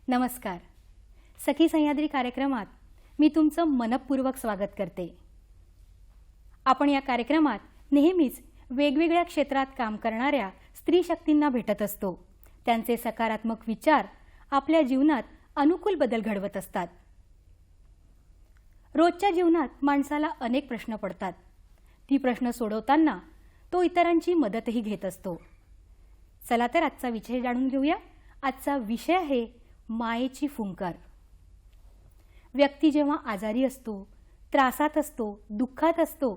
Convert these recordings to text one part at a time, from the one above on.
नमस्कार. सखी सह्याद्री कार्यक्रमात मी तुमचं मनपूर्वक स्वागत करते. आपण या कार्यक्रमात नेहमीच वेगवेगळ्या क्षेत्रात काम करणाऱ्या स्त्री शक्तींना भेटत असतो. त्यांचे सकारात्मक विचार आपल्या जीवनात अनुकूल बदल घडवत असतात. रोजच्या जीवनात माणसाला अनेक प्रश्न पडतात. ती प्रश्न सोडवताना तो इतरांची मदतही घेत असतो. चला तर आजचा विषय जाणून घेऊया. आजचा विषय आहे मायेची फुंकर. व्यक्ती जेव्हा आजारी असतो, त्रासात असतो, दुःखात असतो,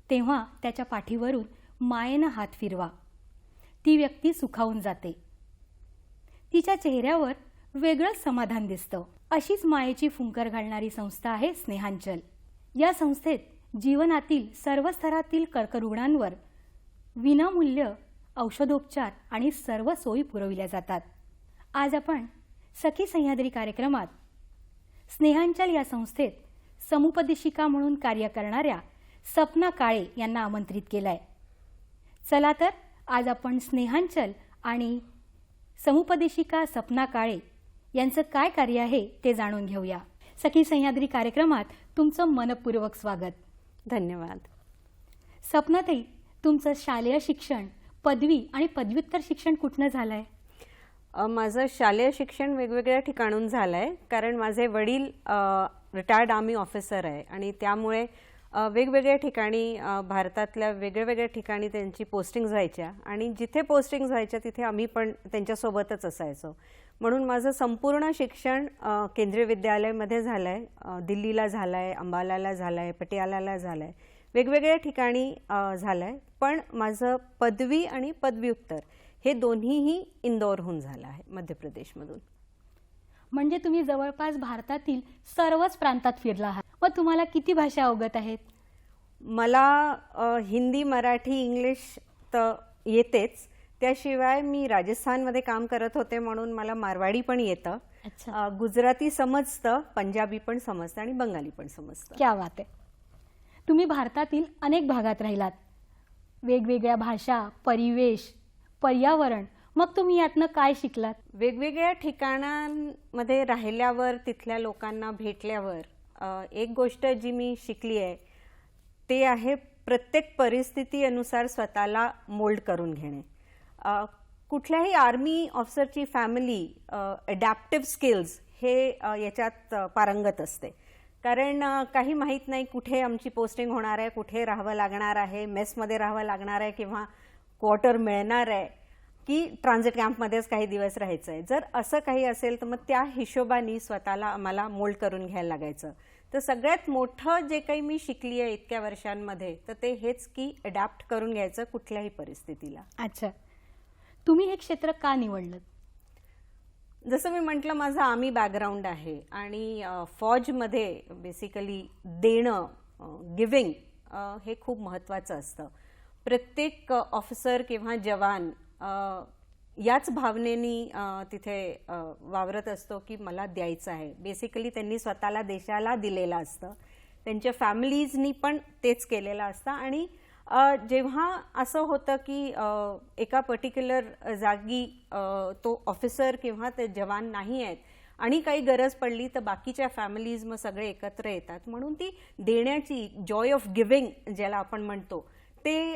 तेव्हा त्याच्या पाठीवरून मायेनं हात फिरवा. ती व्यक्ती सुखावून जाते. तिच्या चेहऱ्यावर वेगळंच समाधान दिसतं. अशीच मायेची फुंकर घालणारी संस्था आहे स्नेहांचल. या संस्थेत जीवनातील सर्व स्तरातील कर्करुग्णांवर विनामूल्य औषधोपचार आणि सर्व सोयी पुरविल्या जातात. आज आपण सखी सह्याद्री कार्यक्रमात स्नेहांचल या संस्थेत समुपदेशिका म्हणून कार्य करणाऱ्या सपना काळे यांना आमंत्रित केलंय. चला तर आज आपण स्नेहांचल आणि समुपदेशिका सपना काळे यांचं काय कार्य आहे ते जाणून घेऊया. सखी सह्याद्री कार्यक्रमात तुमचं मनपूर्वक स्वागत. धन्यवाद. सपनाताई, तुमचं शालेय शिक्षण, पदवी आणि पदव्युत्तर शिक्षण कुठनं झालंय? माझं शालेय शिक्षण वेगवेगळ्या ठिकाणून झालं आहे, कारण माझे वडील रिटायर्ड आर्मी ऑफिसर आहे आणि त्यामुळे वेगवेगळ्या ठिकाणी भारतातल्या वेगवेगळ्या ठिकाणी त्यांची पोस्टिंग्स व्हायच्या आणि जिथे पोस्टिंग्स व्हायच्या तिथे आम्ही पण त्यांच्यासोबतच असायचो. म्हणून माझं संपूर्ण शिक्षण केंद्रीय विद्यालयामध्ये झालं आहे. दिल्लीला झालं आहे, अंबालाला झालं आहे, पटियालाला झालं आहे, वेगवेगळ्या ठिकाणी झालं आहे. पण माझं पदवी आणि पदव्युत्तर हे दोन्हीही इंदोरहून झालं आहे, मध्य प्रदेशमधून. म्हणजे तुम्ही जवळपास भारतातील सर्वच प्रांतात फिरला आहात. मग तुम्हाला किती भाषा अवगत आहेत? मला हिंदी, मराठी, इंग्लिश तर येतेच. त्याशिवाय मी राजस्थानमध्ये काम करत होते म्हणून मला मारवाडी पण येतं. गुजराती समजतं, पंजाबी पण समजतं आणि बंगाली पण समजतं. क्या बात आहे. तुम्ही भारतातील अनेक भागात राहिलात. वेगवेगळ्या भाषा, परिवेश, पर्यावरण. मग तुम्ही यातनं काय शिकलात? वेगवेगळ्या ठिकाणांमध्ये राहिल्यावर, तिथल्या लोकांना भेटल्यावर एक गोष्ट जी मी शिकली आहे ते आहे प्रत्येक परिस्थितीनुसार स्वतःला मोल्ड करून घेणे. कुठल्याही आर्मी ऑफिसरची फॅमिली अडॅप्टिव्ह स्किल्स हे याच्यात पारंगत असते. कारण काही माहीत नाही कुठे आमची पोस्टिंग होणार आहे, कुठे राहावं लागणार आहे, मेसमध्ये राहावं लागणार आहे किंवा क्वार्टर मिळणार आहे की ट्रान्झिट कॅम्पमध्येच काही दिवस राहायचं आहे. जर असं काही असेल तर मग त्या हिशोबाने स्वतःला आम्हाला मोल्ड करून घ्यायला लागायचं. तर सगळ्यात मोठं जे काही मी शिकली आहे इतक्या वर्षांमध्ये तर ते हेच की अडॅप्ट करून घ्यायचं कुठल्याही परिस्थितीला. अच्छा, तुम्ही हे क्षेत्र का निवडलं? जसं मी म्हटलं, माझं आर्मी बॅकग्राऊंड आहे आणि फौजमध्ये बेसिकली देणं, गिव्हिंग हे खूप महत्त्वाचं असतं. प्रत्येक ऑफिसर किंवा जवान याच भावनेनी तिथे वावरत असतो की मला द्यायचं आहे. बेसिकली त्यांनी स्वतःला देशाला दिलेलं असतं, त्यांच्या फॅमिलीजनी पण तेच केलेलं असतं. आणि जेव्हा असं होतं की एका पर्टिक्युलर जागी तो ऑफिसर किंवा ते जवान नाही आहेत आणि काही गरज पडली तर बाकीच्या फॅमिलीज मग सगळे एकत्र येतात. म्हणून ती देण्याची जॉय ऑफ गिव्हिंग ज्याला आपण म्हणतो ते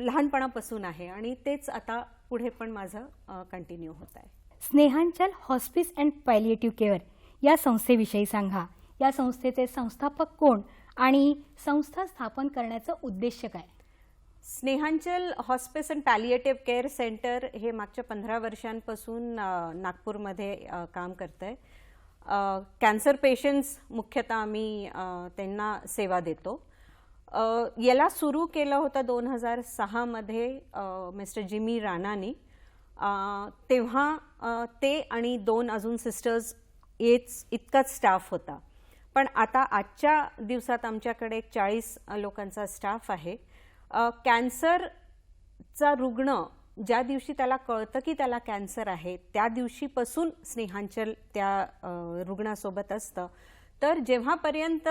लहानपणापासून आहे आणि तेच आता पुढे पण माझं कंटिन्यू होत आहे. स्नेहांचल हॉस्पिस अँड पॅलिएटिव्ह केअर या संस्थेविषयी सांगा. या संस्थेचे संस्थापक कोण आणि संस्था स्थापन करण्याचा उद्देश काय? Snehanchal Hospice and Palliative Care Centre हे मागच्या 15 वर्षांपासून नागपूरमध्ये काम करत आहे. कॅन्सर पेशंट्स मुख्यतः आम्ही त्यांना सेवा देतो. याला सुरू केलं होतं 2006 मध्ये मिस्टर जिमी राणानी. तेव्हा ते आणि 2 अजून सिस्टर्स इतकाच स्टाफ होता. पण आता आजच्या दिवसात आमच्याकडे 40 लोकांचा स्टाफ आहे. कॅन्सरचा रुग्ण ज्या दिवशी त्याला कळतं की त्याला कॅन्सर आहे त्या दिवशीपासून स्नेहांचल त्या रुग्णासोबत असतं. तर जेव्हापर्यंत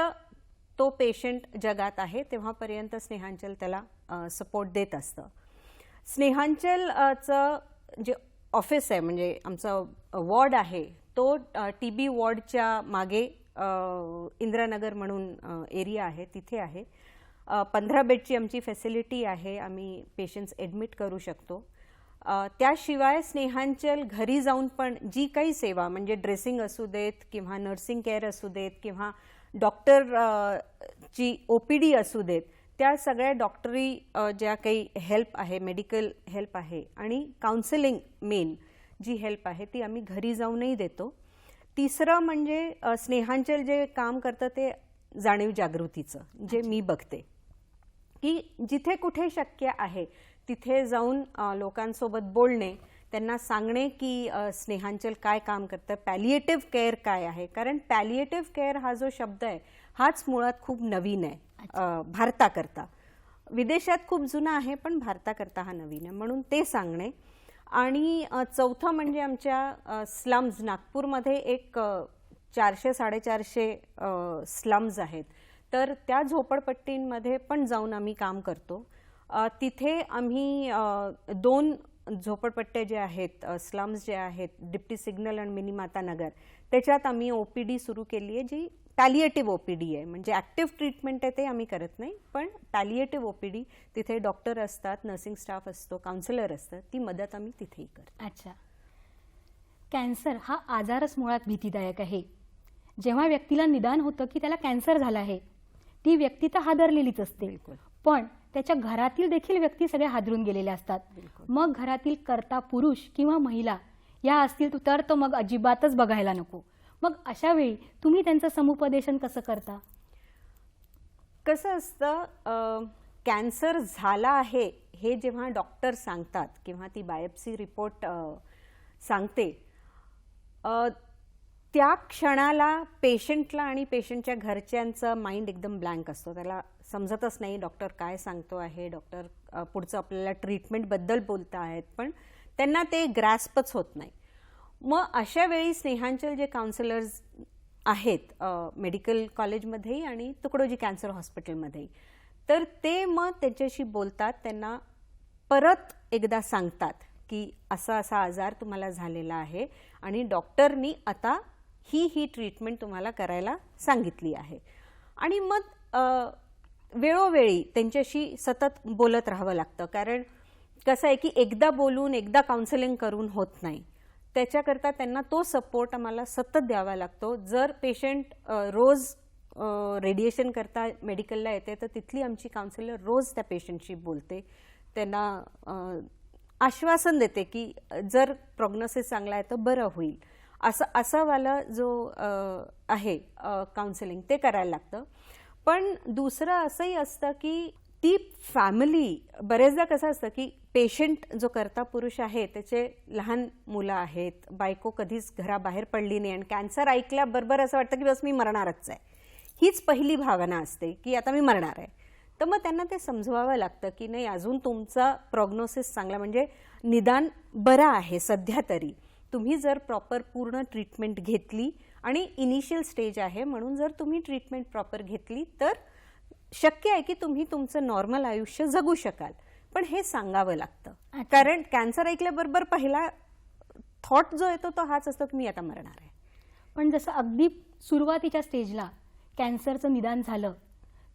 तो पेशंट जगात आहे तेव्हापर्यंत स्नेहांचल त्याला सपोर्ट देत असतं. स्नेहांचलचं जे ऑफिस आहे म्हणजे आमचा वॉर्ड आहे तो TB वॉर्डच्या मागे इंदिरानगर म्हणून एरिया आहे तिथे आहे. 15 बेडची आमची फॅसिलिटी आहे. आम्ही पेशंट्स ॲडमिट करू शकतो. त्याशिवाय स्नेहांचल घरी जाऊन पण जी काही सेवा म्हणजे ड्रेसिंग असू देत किंवा नर्सिंग केअर असू देत किंवा डॉक्टर ची OPD असू देत, त्या सगळ्या डॉक्टरी ज्या काही हेल्प आहे, मेडिकल हेल्प आहे आणि काउन्सिलिंग मेन जी हेल्प आहे ती आम्ही घरी जाऊनही देतो. तिसरं म्हणजे स्नेहांचल जे काम करतं ते जाणीव जागृतीचं जे मी बघते की जिथे कुठे शक्य आहे तिथे जाऊन लोकांसोबत बोलणे, त्यांना सांगणे की स्नेहांचल काय काम करतं, पॅलिएटिव्ह केअर काय आहे. कारण पॅलिएटिव्ह केअर हा जो शब्द आहे हाच मुळात खूप नवीन आहे भारताकरता. विदेशात खूप जुना आहे पण भारताकरता हा नवीन आहे म्हणून ते सांगणे. आणि चौथं म्हणजे आमच्या स्लम्स नागपूरमध्ये एक 400-450 स्लम्स आहेत तर त्या झोपडपट्टींमध्ये पण जाऊन आम्ही काम करतो. तिथे आम्ही 2 झोपडपट्ट्या जे आहेत स्लम्स जे आहेत डिप्टी सिग्नल आणि मिनीमाता नगर त्याच्यात आम्ही OPD सुरू केली आहे जी पॅलिएटिव्ह OPD आहे. म्हणजे ॲक्टिव्ह ट्रीटमेंट आहे ते आम्ही करत नाही पण पॅलिएटिव्ह OPD तिथे डॉक्टर असतात, नर्सिंग स्टाफ असतो, काउन्सिलर असतात, ती मदत आम्ही तिथेही करतो. अच्छा. कॅन्सर हा आजारच मुळात भीतीदायक आहे. जेव्हा व्यक्तीला निदान होतं की त्याला कॅन्सर झाला आहे ती व्यक्ती तर हादरलेलीच असते. बिलकुल. पण त्याच्या घरातील देखील व्यक्ती सगळे हादरून गेलेले असतात. मग घरातील कर्ता पुरुष किंवा महिला या असतील तर मग अजिबातच बघायला नको. मग अशा वेळी तुम्ही त्यांचं समुपदेशन कसं करता? कसं असतं कॅन्सर झाला आहे हे जेव्हा डॉक्टर सांगतात किंवा ती बायोप्सी रिपोर्ट सांगते त्या क्षणाला पेशंटला आणि पेशंटच्या घरच्यांचं माइंड एकदम ब्लँक असतो. त्याला समजतच नाही डॉक्टर काय सांगतो आहे, डॉक्टर पुढचं आपल्याला ट्रीटमेंटबद्दल बोलत आहेत पण त्यांना ते ग्रॅस्पच होत नाही. मग अशा वेळी स्नेहांचल जे काउन्सिलर्स आहेत मेडिकल कॉलेजमध्येही आणि तुकडोजी कॅन्सर हॉस्पिटलमध्येही तर ते मग त्याच्याशी बोलतात, त्यांना परत एकदा सांगतात की असा असा आजार तुम्हाला झालेला आहे आणि डॉक्टरनी आता ही ट्रीटमेंट तुम्हाला करायला सांगितली आहे. आणि मग वेळोवेळी त्यांच्याशी सतत बोलत राहावं लागतं. कारण कसं आहे की एकदा बोलून एकदा काउन्सिलिंग करून होत नाही. त्याच्याकरता त्यांना तो सपोर्ट आम्हाला सतत द्यावा लागतो. जर पेशंट रोज रेडिएशन करता मेडिकलला येते तर तिथली आमची काउन्सिलर रोज त्या पेशंटशी बोलते, त्यांना आश्वासन देते की जर प्रोग्नोसिस चांगला आहे तर बरं होईल. असं वाला जो आहे काउन्सिलिंग ते करायला लागतं. पण दुसरं असंही असतं की ती फॅमिली बरेचदा कसं असतं की पेशंट जो कर्ता पुरुष आहे त्याचे लहान मुलं आहेत, बायको कधीच घराबाहेर पडली नाही आणि कॅन्सर ऐकल्याबरोबर असं वाटतं की बस मी मरणारच आहे, हीच पहिली भावना असते की आता मी मरणार आहे. तर मग त्यांना ते समजवावं लागतं की नाही अजून तुमचा प्रोग्नोसिस चांगला म्हणजे निदान बरा आहे सध्या तरी. तुम्ही जर प्रॉपर पूर्ण ट्रीटमेंट घेतली आणि इनिशियल स्टेज आहे म्हणून जर तुम्ही ट्रीटमेंट प्रॉपर घेतली तर शक्य आहे की तुम्ही तुमचं नॉर्मल आयुष्य जगू शकाल. पण हे सांगावं लागतं. कारण कॅन्सर ऐकल्याबरोबर पहिला थॉट जो येतो तो हाच असतो की मी आता मरणार आहे. पण जसं अगदी सुरुवातीच्या स्टेजला कॅन्सरचं निदान झालं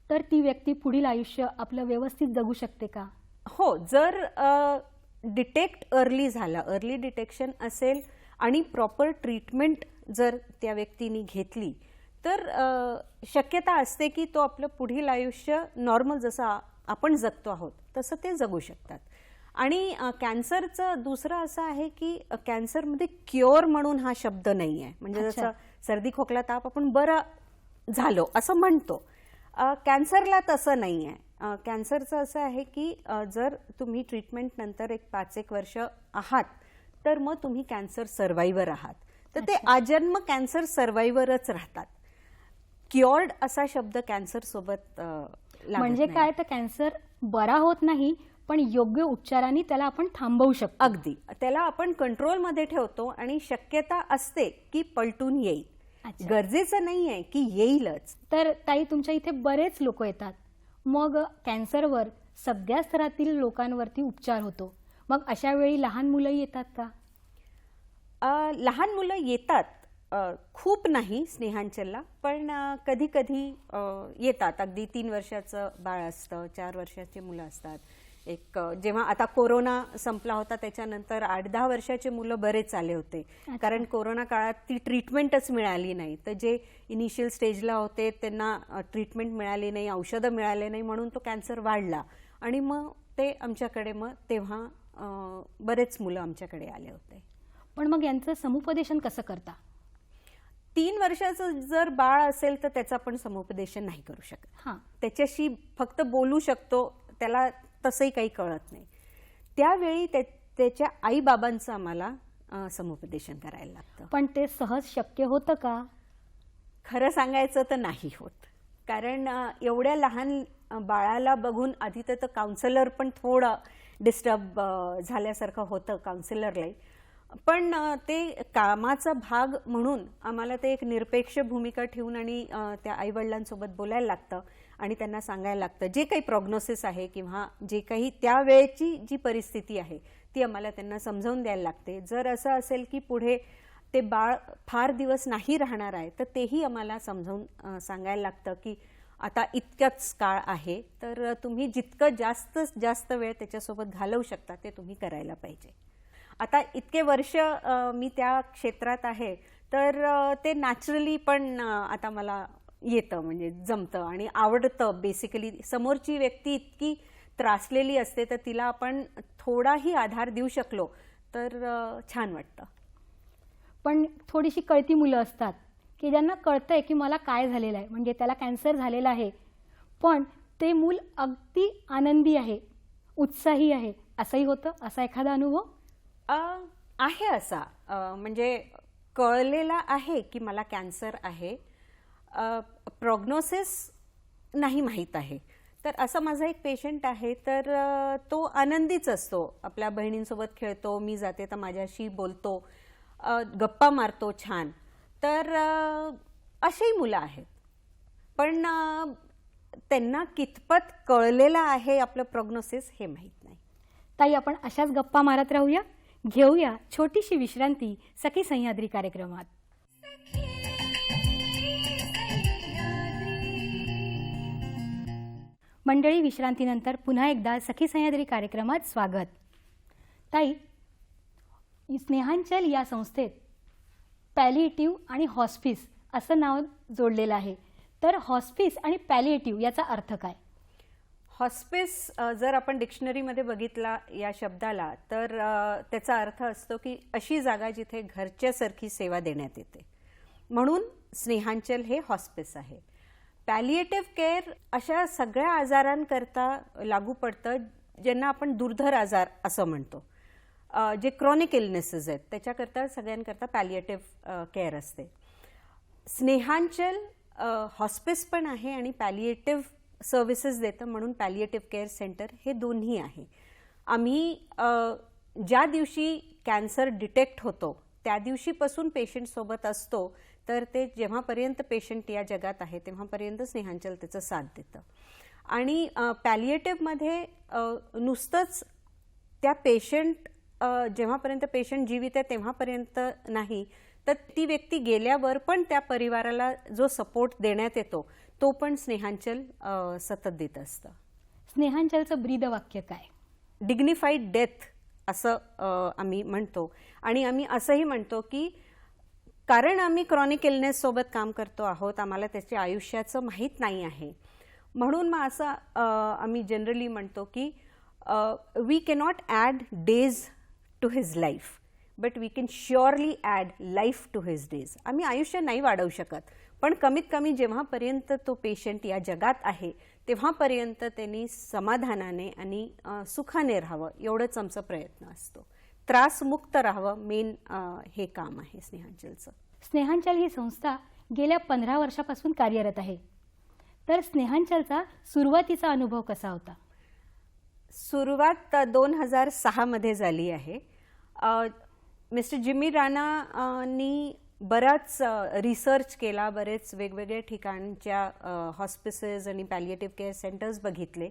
तर ती व्यक्ती पुढील आयुष्य आपलं व्यवस्थित जगू शकते का? हो, जर डिटेक्ट अर्ली झालं, अर्ली डिटेक्शन असेल आणि प्रॉपर ट्रीटमेंट जर त्या व्यक्तीने घेतली तर शक्यता असते की तो आपलं पुढील आयुष्य नॉर्मल जसं आपण जगतो आहोत तसं ते जगू शकतात. आणि कॅन्सरचं दुसरं असं आहे की कॅन्सरमध्ये क्युअर म्हणून हा शब्द नाही आहे. म्हणजे जसं सर्दी खोकला ताप आपण बरं झालो असं म्हणतो, कॅन्सरला तसं नाही आहे. कॅन्सरचं असं आहे की जर तुम्ही ट्रीटमेंट नंतर 5-1 वर्ष आहात तर मग तुम्ही कॅन्सर सर्व्हायव्हर आहात, तर ते आजन्म कॅन्सर सर्व्हायव्हरच राहतात. क्युअर्ड असा शब्द कॅन्सर सोबत म्हणजे काय, तर कॅन्सर बरा होत नाही पण योग्य उपचारांनी त्याला आपण थांबवू शकतो. अगदी त्याला आपण कंट्रोलमध्ये ठेवतो आणि शक्यता असते की पलटून येईल. गरजेचं नाहीये की येईलच. तर ताई तुमच्या इथे बरेच लोक येतात, मग कॅन्सरवर सगळ्या स्तरातील लोकांवरती उपचार होतो, मग अशा वेळी लहान मुलंही येतात का? लहान मुलं येतात, खूप नाही स्नेहांचलला, पण कधी कधी येतात. अगदी 3 वर्षाचं बाळ असतं, 4 वर्षाची मुलं असतात. जेव्हा आता कोरोना संपला होता त्याच्यानंतर 8-10 वर्षाचे मुलं बरेच आले होते, कारण कोरोना काळात ती ट्रीटमेंटच मिळाली नाही. तर जे इनिशियल स्टेजला होते त्यांना ट्रीटमेंट मिळाली नाही, औषधं मिळाले नाही, म्हणून तो कॅन्सर वाढला आणि मग ते आमच्याकडे, मग तेव्हा बरेच मुलं आमच्याकडे आले होते. पण मग यांचं समुपदेशन कसं करता? 3 वर्षाचं जर बाळ असेल तर त्याचं आपण समुपदेशन नाही करू शकत. हां. त्याच्याशी फक्त बोलू शकतो, त्याला तसंही काही कळत नाही. त्यावेळी त्याच्या आईबाबांचं आम्हाला समुपदेशन करायला लागतं. पण ते सहज शक्य होतं का? खरं सांगायचं तर नाही होत, कारण एवढ्या लहान बाळाला बघून आधी तर काउन्सिलर पण थोडं डिस्टर्ब झाल्यासारखं होतं काउन्सिलरलाही. पण ते कामाचा भाग म्हणून आम्हाला ते एक निरपेक्ष भूमिका ठेवून आणि त्या आईवडिलांसोबत बोलायला लागतं आणि त्यांना सांगायला लागतं जे काही प्रॉग्नोसिस आहे किंवा जे काही त्यावेळेची जी परिस्थिती आहे ती आम्हाला त्यांना समजावून द्यायला लागते. जर असं असेल की पुढे ते बाळ फार दिवस नाही राहणार आहे तर तेही आम्हाला समजावून सांगायला लागतं की आता इतकाच काळ आहे, तर तुम्ही जितकं जास्त वेळ त्याच्यासोबत घालवू शकता ते तुम्ही करायला पाहिजे. आता इतके वर्ष मी त्या क्षेत्रात आहे, तर ते नॅचरली पण आता मला येतं, म्हणजे जमतं आणि आवडतं. बेसिकली समोरची व्यक्ती इतकी त्रासलेली असते तर तिला आपण थोडाही आधार देऊ शकलो तर छान वाटतं. पण थोडीशी कळती मुलं असतात की ज्यांना कळतंय की मला काय झालेलं आहे, म्हणजे त्याला कॅन्सर झालेला आहे, पण ते मूल अगदी आनंदी आहे, उत्साही आहे, असंही होतं? असा एखादा अनुभव आहे असा, म्हणजे कळलेला आहे की मला कॅन्सर आहे, प्रॉग्नोसिस नाही माहीत आहे. तर असा माझा एक पेशंट आहे, तर तो आनंदीच असतो, आपल्या बहिणींसोबत खेळतो, मी जाते तर माझ्याशी बोलतो, गप्पा मारतो छान. तर अशीही मुलं आहेत, पण त्यांना कितपत कळलेलं आहे आपलं प्रॉग्नोसिस हे माहीत नाही. ताई, आपण अशाच गप्पा मारत राहूया. घेऊया छोटीशी विश्रांती सखी सह्याद्री कार्यक्रमात. मंडळी, विश्रांतीनंतर पुन्हा एकदा सखी सह्याद्री कार्यक्रमात स्वागत. ताई, स्नेहांचल या संस्थेत पॅलिएटिव्ह आणि हॉस्पिस असं नाव जोडलेलं आहे. तर हॉस्पिस आणि पॅलिएटिव्ह याचा अर्थ काय? हॉस्पिस जर आपण डिक्शनरीमध्ये बघितला या शब्दाला, तर त्याचा अर्थ असतो की अशी जागा जिथे घरच्यासारखी सेवा देण्यात येते, म्हणून स्नेहांचल हे हॉस्पिस आहे. पॅलिएटिव्ह केअर अशा सगळ्या आजारांकरता लागू पडतं ज्यांना आपण दुर्धर आजार असं म्हणतो, जे क्रॉनिक इलनेसेस आहेत त्याच्याकरता सगळ्यांकरता पॅलिएटिव्ह केअर असते. स्नेहांचल हॉस्पिस पण आहे आणि पॅलिएटिव्ह सर्व्हिसेस देतं, म्हणून पॅलिएटिव्ह केअर सेंटर हे दोन्ही आहे. आम्ही ज्या दिवशी कॅन्सर डिटेक्ट होतो त्या दिवशीपासून पेशंटसोबत असतो, तर ते जेव्हापर्यंत पेशंट या जगात आहे तेव्हापर्यंत स्नेहांचल त्याचं साथ देतं. आणि पॅलिएटिव्हमध्ये नुसतंच त्या पेशंट जेव्हापर्यंत पेशंट जीवित आहे तेव्हापर्यंत नाही, तर ती व्यक्ती गेल्यावर पण त्या परिवाराला जो सपोर्ट देण्यात येतो तो पण स्नेहांचल सतत देत असतं. स्नेहांचलचं ब्रीदवाक्य काय? डिग्निफाईड डेथ असं आम्ही म्हणतो. आणि आम्ही असंही म्हणतो की कारण आम्ही क्रॉनिक इलनेस सोबत काम करतो आहोत, आम्हाला त्याच्या आयुष्याचं माहीत नाही आहे, म्हणून मग असं आम्ही जनरली म्हणतो की we cannot add days to his life, but we can surely add life to his days. आम्ही आयुष्य नाही वाढवू शकत, पण कमीत कमी जेव्हापर्यंत तो पेशंट या जगात आहे तेव्हापर्यंत त्यांनी समाधानाने आणि सुखाने राहावं, एवढंच आमचा प्रयत्न असतो. त्रासमुक्त राहावं, मेन हे काम आहे स्नेहांचलचं. स्नेहांचल ही संस्था गेल्या 15 वर्षापासून कार्यरत आहे. तर स्नेहांचलचा सुरुवातीचा अनुभव कसा होता? सुरुवात 2006 मध्ये झाली आहे. मिस्टर जिमी राणांनी बराच रिसर्च केला, बरेच वेगवेगळ्या ठिकाणच्या हॉस्पिसेस आणि पॅलिएटिव्ह केअर सेंटर्स बघितले.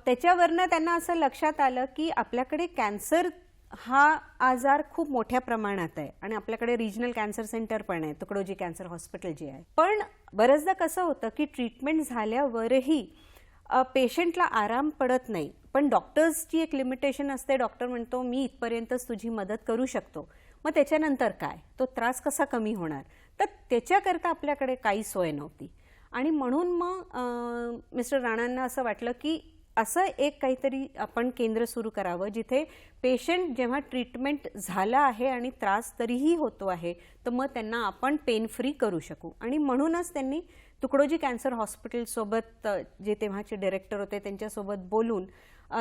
त्याच्यावरनं त्यांना असं लक्षात आलं की आपल्याकडे कॅन्सर हा आजार खूप मोठ्या प्रमाणात आहे आणि आपल्याकडे रिजनल कॅन्सर सेंटर पण आहे, तुकडोजी कॅन्सर हॉस्पिटल जे आहे. पण बरेचदा कसं होतं की ट्रीटमेंट झाल्यावरही पेशंटला आराम पडत नाही. पण डॉक्टर्सची एक लिमिटेशन असते. डॉक्टर म्हणतो मी इथपर्यंतच तुझी मदत करू शकतो, मग त्याच्यानंतर काय, तो त्रास कसा कमी होणार. तर त्याच्याकरता आपल्याकडे काही सोय नव्हती आणि म्हणून मग मिस्टर राणांना असं वाटलं की असं एक काहीतरी आपण केंद्र सुरू करावं जिथे पेशंट जेव्हा ट्रीटमेंट झाला आहे आणि त्रास तरीही होतो आहे तर मग त्यांना आपण पेन फ्री करू शकू. आणि म्हणूनच त्यांनी तुकडोजी कॅन्सर हॉस्पिटलसोबत जे तेव्हाचे डायरेक्टर होते त्यांच्यासोबत बोलून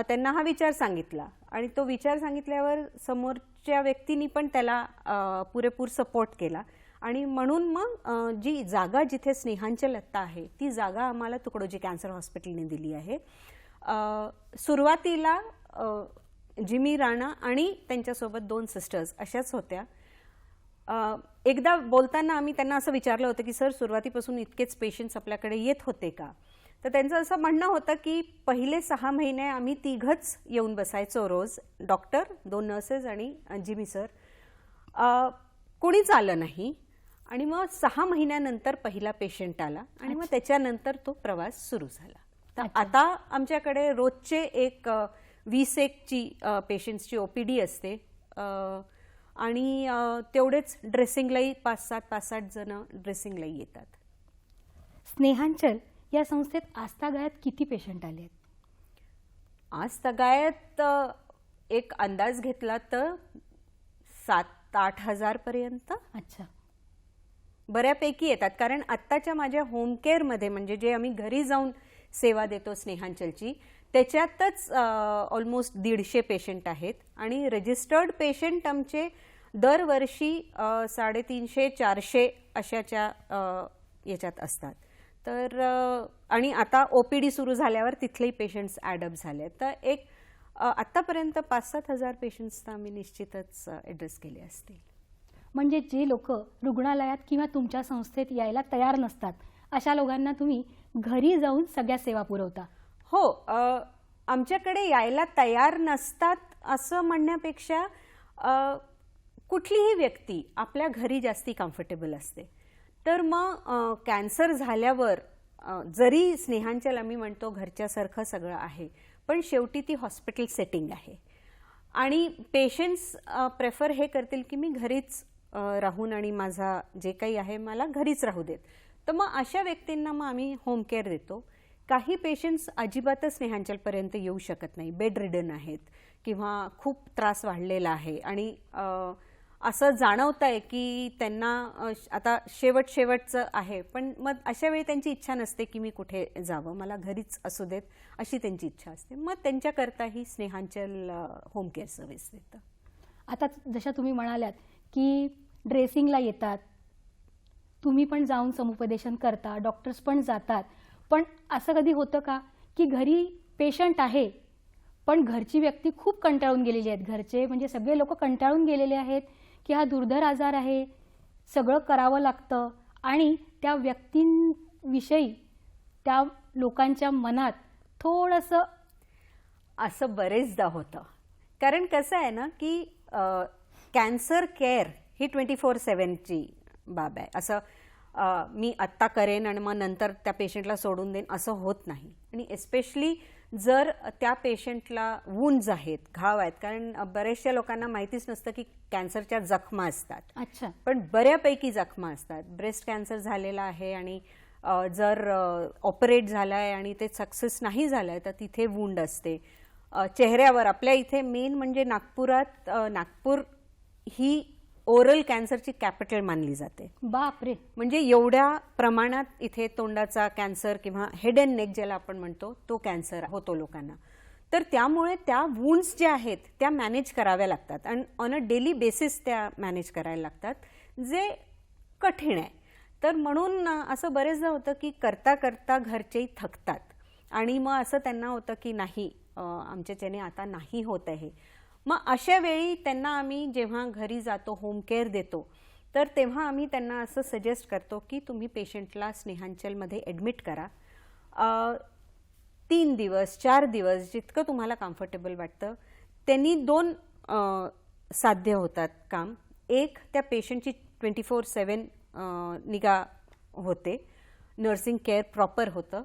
त्यांना हा विचार सांगितला आणि तो विचार सांगितल्यावर समोरच्या व्यक्तींनी पण त्याला पुरेपूर सपोर्ट केला आणि म्हणून मग जी जागा जिथे स्नेहांचल आत्ता आहे ती जागा आम्हाला तुकडोजी कॅन्सर हॉस्पिटलने दिली आहे. सुरुवातीला जिमी राणा आणि त्यांच्यासोबत 2 सिस्टर्स अशाच होत्या. एकदा बोलताना आम्ही त्यांना असं विचारलं होतं की सर सुरुवातीपासून इतकेच पेशंट्स आपल्याकडे येत होते का. तर त्यांचं असं म्हणणं होतं की पहिले 6 महिने आम्ही तिघच येऊन बसायचो रोज, डॉक्टर, 2 नर्सेस आणि जिमी सर. कुणीच आलं नाही आणि मग 6 महिन्यानंतर पहिला पेशंट आला आणि मग त्याच्यानंतर तो प्रवास सुरू झाला. तर आता आमच्याकडे रोजचे एक 20-1ची पेशंट्सची OPD असते आणि तेवढेच ड्रेसिंगलाही 5-7 जण ड्रेसिंगलाही येतात. स्नेहांचल या संस्थेत आजतागायत किती पेशंट आले आहेत? आजतागायत एक अंदाज घेतला तर 7-8 हजार पर्यंत. अच्छा, बऱ्यापैकी येतात. कारण आत्ताच्या माझ्या होम केअरमध्ये म्हणजे जे आम्ही घरी जाऊन सेवा देतो स्नेहांचलची त्याच्यातच ऑलमोस्ट 150 पेशंट आहेत आणि रजिस्टर्ड पेशंट आमचे दरवर्षी 350-400 अशाच्या याच्यात असतात. तर आणि आता OPD सुरू झाल्यावर तिथलेही पेशंट्स ॲडअप झाले. तर एक आत्तापर्यंत 5-7 हजार पेशंट्स तर आम्ही निश्चितच ॲड्रेस केले असतील. म्हणजे जे लोक रुग्णालयात किंवा तुमच्या संस्थेत यायला तयार नसतात अशा लोकांना तुम्ही घरी जाऊन सगळ्या सेवा पुरवता? हो, आमच्याकडे यायला तयार नसतात असं म्हणण्यापेक्षा कुठलीही व्यक्ती आपल्या घरी जास्ती कम्फर्टेबल असते. तर मग कॅन्सर झाल्यावर जरी स्नेहांचल आम्ही म्हणतो घरच्यासारखं सगळं आहे पण शेवटी ती हॉस्पिटल सेटिंग आहे आणि पेशंट्स प्रेफर हे करतील की मी घरीच राहून आणि माझा जे काही आहे मला घरीच राहू देत. तर मग अशा व्यक्तींना मग आम्ही होम केअर देतो. काही पेशंट्स अजिबातच स्नेहांचलपर्यंत येऊ शकत नाही, बेड रिडन आहेत किंवा खूप त्रास वाढलेला आहे आणि असं जाणवत आहे की त्यांना आता शेवटचं आहे पण मग अशा वेळी त्यांची इच्छा नसते की मी कुठे जावं, मला घरीच असू देत अशी त्यांची इच्छा असते. मग त्यांच्याकरताही स्नेहांचल होम केअर सर्व्हिस देतं. आता जशा तुम्ही म्हणाल्यात की ड्रेसिंगला येतात, तुम्ही पण जाऊन समुपदेशन करता, डॉक्टर्स पण जातात, पण असं कधी होतं का की घरी पेशंट आहे पण घरची व्यक्ती खूप कंटाळून गेलेली आहेत, घरचे म्हणजे सगळे लोक कंटाळून गेलेले आहेत की हा दुर्धर आजार आहे, सगळं करावं लागतं आणि त्या व्यक्तींविषयी त्या लोकांच्या मनात थोडंसं असं बरेचदा होतं. कारण कसं आहे ना की कॅन्सर केअर ही 24/7ची बाब आहे. असं मी आत्ता करेन आणि मग नंतर त्या पेशंटला सोडून देईन असं होत नाही. आणि एस्पेशली जर त्या पेशंटला वुंड्स आहेत, घाव आहेत, कारण बऱ्याचशा लोकांना माहितीच नसतं की कॅन्सरच्या जखमा असतात. अच्छा, पण बऱ्यापैकी जखमा असतात. ब्रेस्ट कॅन्सर झालेला आहे आणि जर ऑपरेट झाला आहे आणि ते सक्सेस नाही झालं आहे तर तिथे वुंड असते. चेहऱ्यावर आपल्या इथे मेन म्हणजे नागपुरात, नागपूर ही ओरल कॅन्सरची कॅपिटल मानली जाते. बापरे, म्हणजे एवढ्या प्रमाणात इथे तोंडाचा कॅन्सर किंवा हेड अँड नेक ज्याला आपण म्हणतो तो कॅन्सर होतो लोकांना. तर त्यामुळे त्या वुंड्स ज्या आहेत त्या मॅनेज कराव्या लागतात आणि ऑन अ डेली बेसिस त्या मॅनेज करायला लागतात जे कठीण आहे. तर म्हणून असं बरेचदा होतं की करता करता घरचेही थकतात आणि मग असं त्यांना होतं की नाही आमच्याच्याने आता नाही होत आहे. मग अशा वेळी त्यांना आम्ही जेव्हा घरी जातो, होम केअर देतो, तर तेव्हा आम्ही त्यांना असं सजेस्ट करतो की तुम्ही पेशंटला स्नेहांचलमध्ये ॲडमिट करा. 3 दिवस 4 दिवस जितकं तुम्हाला कम्फर्टेबल वाटतं त्यांनी 2 साध्य होतात काम. एक, त्या पेशंटची 24/7 निगा होते, नर्सिंग केअर प्रॉपर होतं.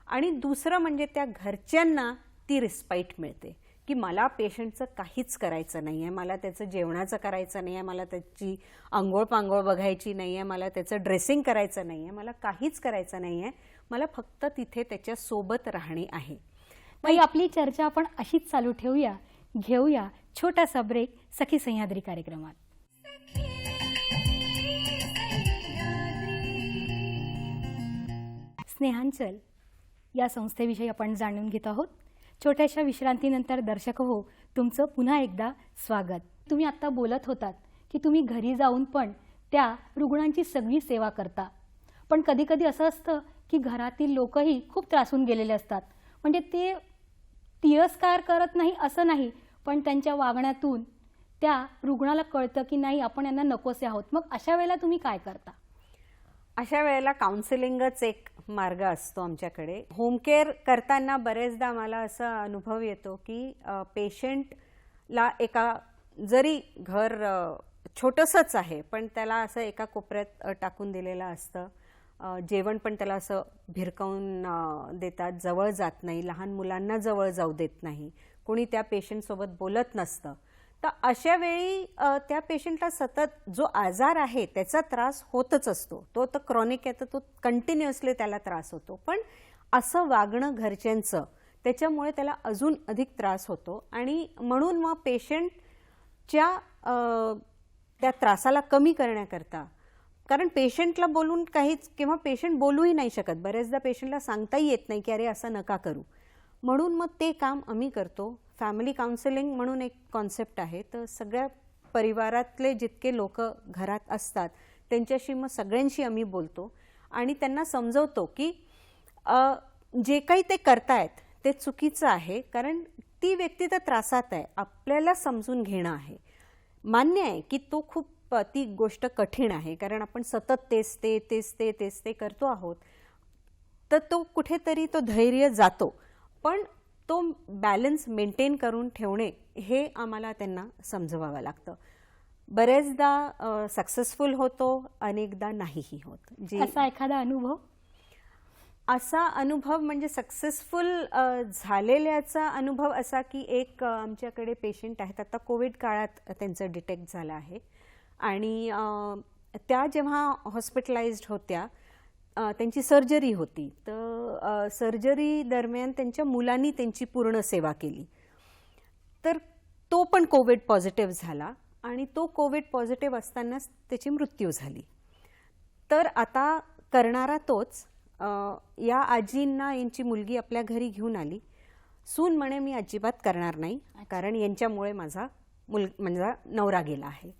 आणि दुसरं म्हणजे त्या घरच्यांना ती रिस्पाईट मिळते की मला पेशंटचं काहीच करायचं नाही आहे, मला त्याचं जेवणाचं करायचं नाही आहे, मला त्याची आंघोळ पांघोळ बघायची नाही आहे, मला त्याचं ड्रेसिंग करायचं नाही आहे, मला काहीच करायचं नाही आहे, मला फक्त तिथे त्याच्यासोबत राहणे आहे. ताई, आपली चर्चा आपण अशीच चालू ठेवूया. घेऊया छोटासा ब्रेक सखी सह्याद्री कार्यक्रमात. स्नेहांचल या संस्थेविषयी आपण जाणून घेत आहोत. छोट्याशा विश्रांतीनंतर दर्शक हो, तुमचं पुन्हा एकदा स्वागत. तुम्ही आत्ता बोलत होतात की तुम्ही घरी जाऊन पण त्या रुग्णांची सगळी सेवा करता. पण कधी कधी असं असतं की घरातील लोकही खूप त्रासून गेलेले असतात. म्हणजे ते तिरस्कार करत नाही असं नाही, पण त्यांच्या वागण्यातून त्या रुग्णाला कळतं की नाही, आपण यांना नकोसे आहोत. मग अशा वेळेला तुम्ही काय करता? अशा वेळेला काउन्सिलिंगच एक मार्ग असतो आमच्याकडे. होम केअर करताना बरेचदा मला असा अनुभव येतो की पेशंटला एका जरी घर छोटंसंच आहे पण त्याला असं एका कोपऱ्यात टाकून दिलेलं असतं. जेवण पण त्याला असं भिरकावून देतात, जवळ जात नाही, लहान मुलांना जवळ जाऊ देत नाही, कोणी त्या पेशंटसोबत बोलत नसतं. तर अशा वेळी त्या पेशंटला सतत जो आजार आहे त्याचा त्रास होतच असतो. तो तर क्रॉनिक आहे, तर तो कंटिन्युअसली त्याला त्रास होतो. पण असं वागणं घरच्यांचं त्याच्यामुळे त्याला अजून अधिक त्रास होतो. आणि म्हणून मग पेशंटच्या त्या त्रासाला कमी करण्याकरता, कारण पेशंटला बोलून काहीच, किंवा पेशंट बोलूही नाही शकत, बरेचदा पेशंटला सांगताही येत नाही की अरे असं नका करू. म्हणून मग ते काम आम्ही करतो. फॅमिली काउन्सिलिंग म्हणून एक कॉन्सेप्ट आहे. तर सगळ्या परिवारातले जितके लोक घरात असतात त्यांच्याशी मग सगळ्यांशी आम्ही बोलतो आणि त्यांना समजवतो की जे काही ते करतायत ते चुकीचं आहे, कारण ती व्यक्ती तर त्रासात आहे, आपल्याला समजून घेणं आहे. मान्य आहे की तो खूप ती गोष्ट कठीण आहे, कारण आपण सतत तेच ते करतो आहोत. तर तो कुठेतरी तो धैर्य जातो. पण तो बॅलन्स मेंटेन करून ठेवणे हे आम्हाला त्यांना समजवावं लागतं. बरेचदा सक्सेसफुल होतो, अनेकदा नाहीही होत. असा एखादा अनुभव? असा अनुभव म्हणजे सक्सेसफुल झालेल्याचा अनुभव असा की एक आमच्याकडे पेशंट आहेत, आता कोविड काळात त्यांचं डिटेक्ट झालं आहे. आणि त्या जेव्हा हॉस्पिटलाइज्ड होत्या, त्यांची सर्जरी होती. तर सर्जरी दरम्यान त्यांच्या मुलांनी त्यांची पूर्ण सेवा केली. तर तो पण कोविड पॉझिटिव्ह झाला आणि तो कोविड पॉझिटिव्ह असतानाच त्याची मृत्यू झाली. तर आता करणारा तोच. या आजींना यांची मुलगी आपल्या घरी घेऊन आली. सून म्हणे मी अजिबात करणार नाही, कारण यांच्यामुळे माझा नवरा गेला आहे.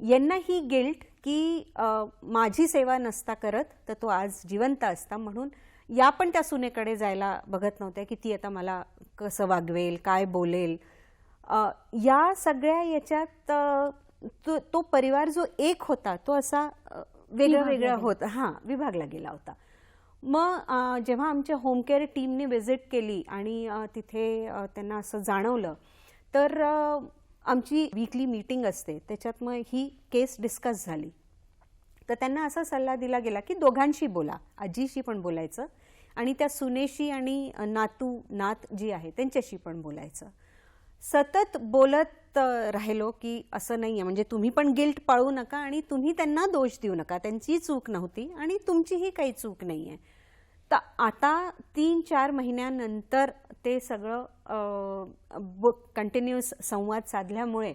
यांना ही गिल्ट की माझी सेवा नसता करत तर तो आज जिवंत असता, म्हणून या पण त्या सुनेकडे जायला बघत नव्हत्या की ती आता मला कसं वागवेल, काय बोलेल. या सगळ्या याच्यात तो परिवार जो एक होता तो असा वेगळा होता, विभागला गेला होता. मग जेव्हा आमच्या होम केअर टीमने व्हिजिट केली आणि तिथे त्यांना असं जाणवलं, तर आमची वीकली मीटिंग असते, त्याच्यात मग ही केस डिस्कस झाली. तर त्यांना असा सल्ला दिला गेला की दोघांशी बोला, आजीशी पण बोलायचं आणि त्या सुनेशी आणि नात जी आहे त्यांच्याशी पण बोलायचं. सतत बोलत राहिलो की असं नाही आहे, म्हणजे तुम्ही पण गिल्ट पाळू नका आणि तुम्ही त्यांना दोष देऊ नका, त्यांची चूक नव्हती आणि तुमचीही काही चूक नाही आहे. तर आता 3-4 महिन्यानंतर ते सगळं कंटिन्युअस संवाद साधल्यामुळे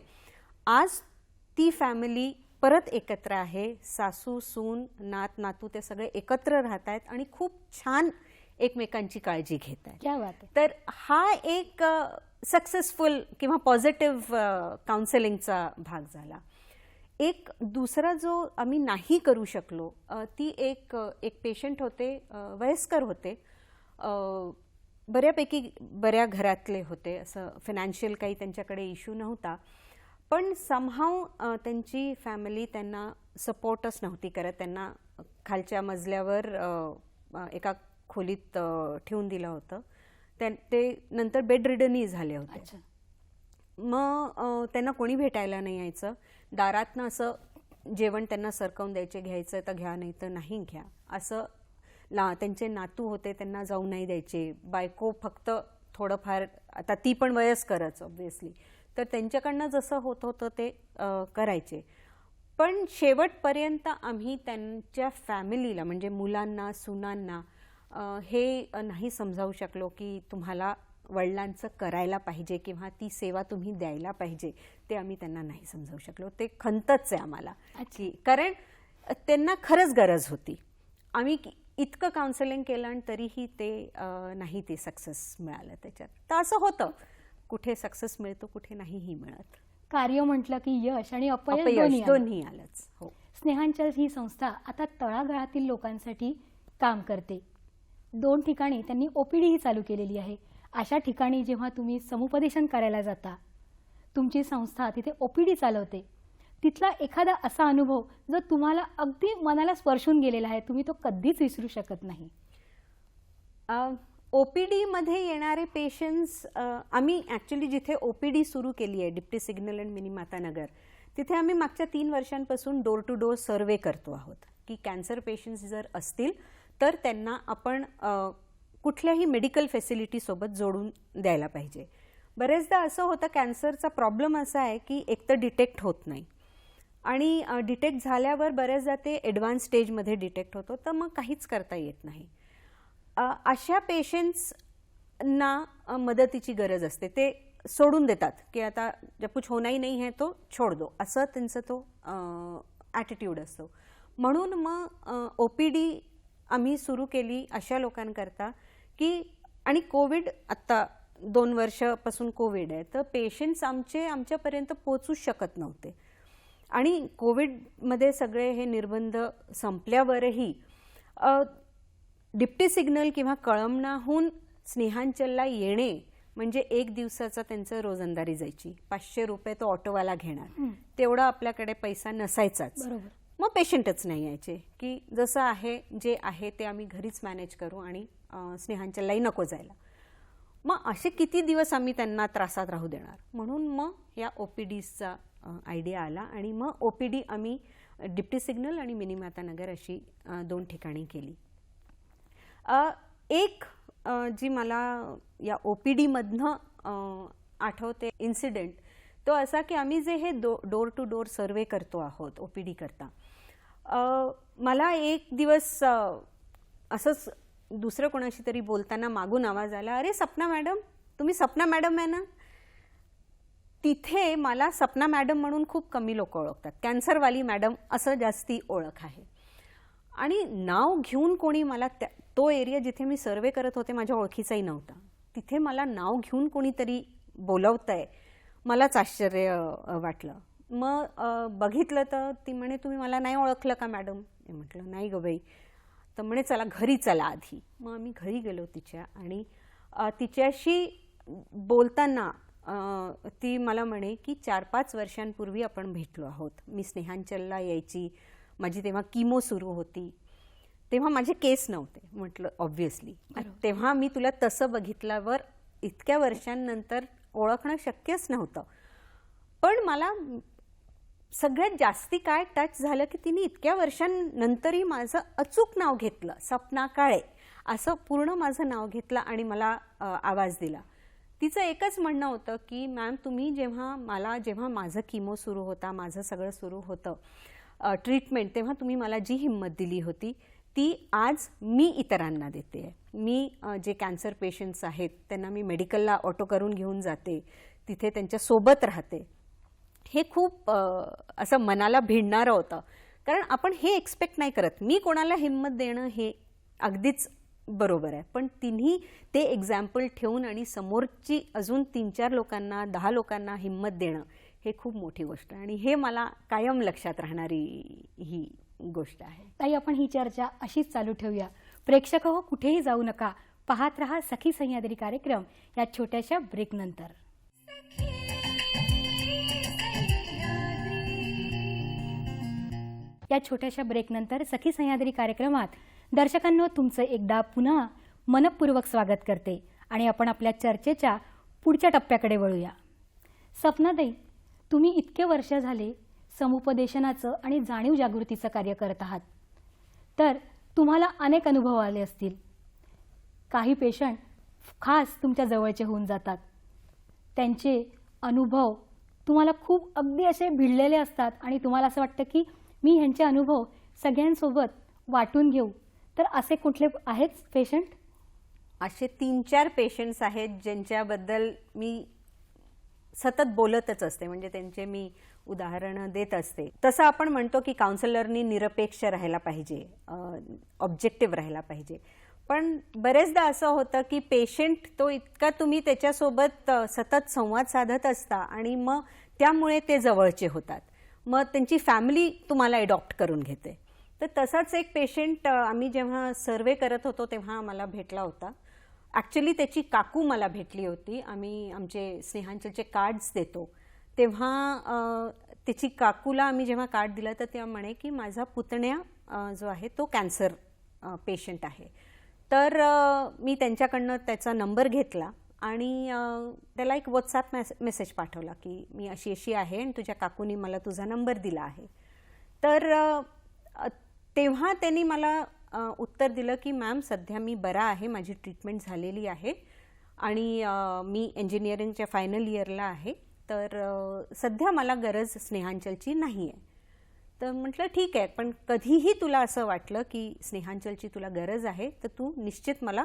आज ती फॅमिली परत एकत्र आहे. सासू, सून, नातू ते सगळे एकत्र राहत आहेत आणि खूप छान एकमेकांची काळजी घेत आहेत. क्या बात आहे. तर हा एक सक्सेसफुल किंवा पॉझिटिव्ह काउन्सिलिंगचा भाग झाला. एक दुसरा जो आम्ही नाही करू शकलो, ती एक पेशंट होते, वयस्कर होते, बऱ्या घरातले होते, असं फायनान्शियल काही त्यांच्याकडे इश्यू नव्हता, पण समहाव त्यांची फॅमिली त्यांना सपोर्टच नव्हती करत. त्यांना खालच्या मजल्यावर एका खोलीत ठेवून दिलं होतं. ते नंतर बेड रिडनही झाले होते. अच्छा. मग त्यांना कोणी भेटायला नाही यायचं. दारातनं असं जेवण त्यांना सरकवून द्यायचे, घ्यायचं तर घ्या नाही तर नाही घ्या असं. त्यांचे नातू होते त्यांना जाऊ नाही द्यायचे. बायको फक्त थोडंफार, आता ती पण वयस्करच ऑब्व्हियसली, तर त्यांच्याकडनं जसं होत होतं ते करायचे. पण शेवटपर्यंत आम्ही त्यांच्या फॅमिलीला म्हणजे मुलांना, सुनांना हे नाही समजावू शकलो की तुम्हाला वडिलांचं करायला पाहिजे किंवा ती सेवा तुम्ही द्यायला पाहिजे. ते आम्ही त्यांना नाही समजावू शकलो. ते खंतच आहे आम्हाला की, कारण त्यांना खरंच गरज होती. आम्ही इतकं काउन्सिलिंग केलं आणि तरीही ते नाही ते सक्सेस मिळालं त्याच्यात. तर असं होतं, कुठे सक्सेस मिळतो कुठे नाहीही मिळत. कार्य म्हटलं की यश आणि अपयश दोन्ही आलंच. हो. स्नेहांचल ही संस्था आता तळागाळातील लोकांसाठी काम करते. 2 ठिकाणी त्यांनी OPD चालू केलेली आहे. अशा ठिकाणी जेव्हा तुम्ही समुपदेशन करायला जाता, तुमची संस्था तिथे OPD चालवते, तिथला एखादा असा अनुभव जो तुम्हाला अगदी मनाला स्पर्शून गेलेला आहे, तुम्ही तो कधीच विसरू शकत नाही? OPD मध्ये येणारे पेशंट्स, आम्ही ॲक्च्युली जिथे OPD सुरू केली आहे deputy signal and mini Matanagar, तिथे आम्ही मागच्या 3 वर्षांपासून डोर टू डोर सर्वे करतो आहोत की कॅन्सर पेशंट्स जर असतील तर त्यांना आपण कुठल्याही मेडिकल फॅसिलिटीसोबत जोडून द्यायला पाहिजे. बरेचदा असं होतं, कॅन्सरचा प्रॉब्लेम असा आहे की एकतर डिटेक्ट होत नाही आणि डिटेक्ट झाल्यावर बऱ्याचदा ते ॲडव्हान्स स्टेजमध्ये डिटेक्ट होतो, तर मग काहीच करता येत नाही. अशा पेशंट्सना मदतीची गरज असते. ते सोडून देतात की आता जब कुछ होना ही नहीं है तो छोड़ दो, असं त्यांचा तो ॲटिट्यूड असतो. म्हणून मग OPD आम्ही सुरू केली अशा लोकांकरता की, आणि कोविड आत्ता 2 वर्षापासून कोविड आहे, तर पेशंट्स आमच्यापर्यंत पोचूच शकत नव्हते. आणि कोविडमध्ये सगळे हे निर्बंध संपल्यावरही डिप्टी सिग्नल किंवा कळमनाहून स्नेहांचलला येणे म्हणजे 1 दिवसाचा त्यांचं रोजंदारी जायची. 500 रुपये तो ऑटोवाला घेणार, तेवढा आपल्याकडे पैसा नसायचाच. बरोबर. मग पेशंटच नाही यायचे की जसं आहे जे आहे ते आम्ही घरीच मॅनेज करू आणि स्नेहांचललाही नको जायला. मग असे किती दिवस आम्ही त्यांना त्रासात राहू देणार, म्हणून मग या OPDचा आयडिया आला आणि मग OPD आम्ही डिप्टी सिग्नल आणि मिनी मातानगर अशी 2 ठिकाणी केली. एक जी मला या OPDमधनं आठवते इन्सिडेंट, तो असा की आम्ही जे हे डोर टू डोर सर्वे करतो आहोत OPD करता, मला एक दिवस असंच दुसरं कोणाशी तरी बोलताना मागून आवाज आला, अरे सपना मॅडम, तुम्ही सपना मॅडम आहे ना? तिथे मला सपना मॅडम म्हणून खूप कमी लोक ओळखतात, कॅन्सरवाली मॅडम असं जास्ती ओळख आहे. आणि नाव घेऊन कोणी मला तो एरिया जिथे मी सर्वे करत होते माझ्या ओळखीचाही नव्हता, तिथे मला नाव घेऊन कोणीतरी बोलवतंय, मलाच आश्चर्य वाटलं. मग बघितलं तर ती म्हणे, तुम्ही मला नाही ओळखलं का मॅडम? मी म्हटलं नाही गं बाई. तर म्हणे चला घरी चला आधी. मग आम्ही घरी गेलो तिच्या, आणि तिच्याशी बोलताना ती मला म्हणे की 4-5 वर्षांपूर्वी आपण भेटलो आहोत. मी स्नेहांचलला यायची, माझी तेव्हा किमो सुरू होती, तेव्हा माझे केस नव्हते. म्हटलं ऑब्व्हियसली, तेव्हा मी तुला तसं बघितल्यावर इतक्या वर्षांनंतर ओळखणं शक्यच नव्हतं. पण मला सगळ्यात जास्ती काय टच झालं की तिने इतक्या वर्षांनंतरही माझं अचूक नाव घेतलं, सपना काळे असं पूर्ण माझं नाव घेतलं आणि मला आवाज दिला. तिचं एकच म्हणणं होतं की मॅम, तुम्ही जेव्हा माझं किमो सुरू होता, माझं सगळं सुरू होतं ट्रीटमेंट, तेव्हा तुम्ही मला जी हिंमत दिली होती ती आज मी इतरांना देते आहे. मी जे कॅन्सर पेशंट्स आहेत त्यांना मी मेडिकलला ऑटो करून घेऊन जाते, तिथे त्यांच्यासोबत राहते. हे खूप असं मनाला भिडणारं होतं, कारण आपण हे एक्सपेक्ट नाही करत. मी कोणाला हिंमत देणं हे अगदीच बरोबर आहे, पण तिन्ही ते एक्झाम्पल ठेवून आणि समोरची अजून 3-4 लोकांना, 10 लोकांना हिंमत देणं हे खूप मोठी गोष्ट आहे, आणि हे मला कायम लक्षात राहणारी ही गोष्ट आहे. ताई, आपण ही चर्चा अशीच चालू ठेवूया. प्रेक्षक हो, कुठेही जाऊ नका, पाहत रहा सखी सह्याद्री कार्यक्रम या छोट्याशा ब्रेक नंतर. या छोट्याशा ब्रेक नंतर सखी सह्याद्री कार्यक्रमात दर्शकांनो तुमचं एकदा पुन्हा मनपूर्वक स्वागत करते. आणि आपण आपल्या चर्चेच्या पुढच्या टप्प्याकडे वळूया. सपनाताई, तुम्ही इतके वर्ष झाले समुपदेशनाचं आणि जाणीव जागृतीचं कार्य करत आहात, तर तुम्हाला अनेक अनुभव आले असतील. काही पेशंट खास तुमच्या जवळचे होऊन जातात. त्यांचे अनुभव तुम्हाला खूप अगदी असे भिडलेले असतात आणि तुम्हाला असं वाटतं की मी ह्यांचे अनुभव सगळ्यांसोबत वाटून घेऊ. तर असे कुठले आहेत पेशंट? असे 3-4 पेशंट्स आहेत ज्यांच्याबद्दल मी सतत बोलतच असते, म्हणजे त्यांचे मी उदाहरणं देत असते. तसं आपण म्हणतो की काउन्सिलरनी निरपेक्ष राहायला पाहिजे, ऑब्जेक्टिव्ह राहायला पाहिजे. पण बरेचदा असं होतं की पेशंट तो इतका तुम्ही त्याच्यासोबत सतत संवाद साधत असता आणि मग त्यामुळे ते जवळचे होतात. मग त्यांची फॅमिली तुम्हाला अडॉप्ट करून घेते. तर तसाच एक पेशंट आम्ही जेव्हा सर्वे करत होतो तेव्हा मला भेटला होता. ॲक्च्युली त्याची काकू मला भेटली होती. आम्ही आमचे स्नेहांचलचे कार्ड्स देतो तेव्हा त्याची काकूला आम्ही जेव्हा कार्ड दिलं तर तेव्हा म्हणे की माझा पुतण्या जो आहे तो कॅन्सर पेशंट आहे. तर मी त्यांच्याकडनं त्याचा नंबर घेतला आणि त्याला एक व्हॉट्सॲप मेसेज पाठवला की मी अशी अशी आहे आणि तुझ्या काकूनी मला तुझा नंबर दिला आहे. तर तेव्हा त्यांनी मला उत्तर दिलं की मॅम सध्या मी बरा आहे, माझी ट्रीटमेंट झालेली आहे आणि मी इंजिनिअरिंगच्या फायनल इयरला आहे, तर सध्या मला गरज स्नेहांचलची नाही आहे. तर म्हटलं ठीक आहे, पण कधीही तुला असं वाटलं की स्नेहांचलची तुला गरज आहे तर तू निश्चित मला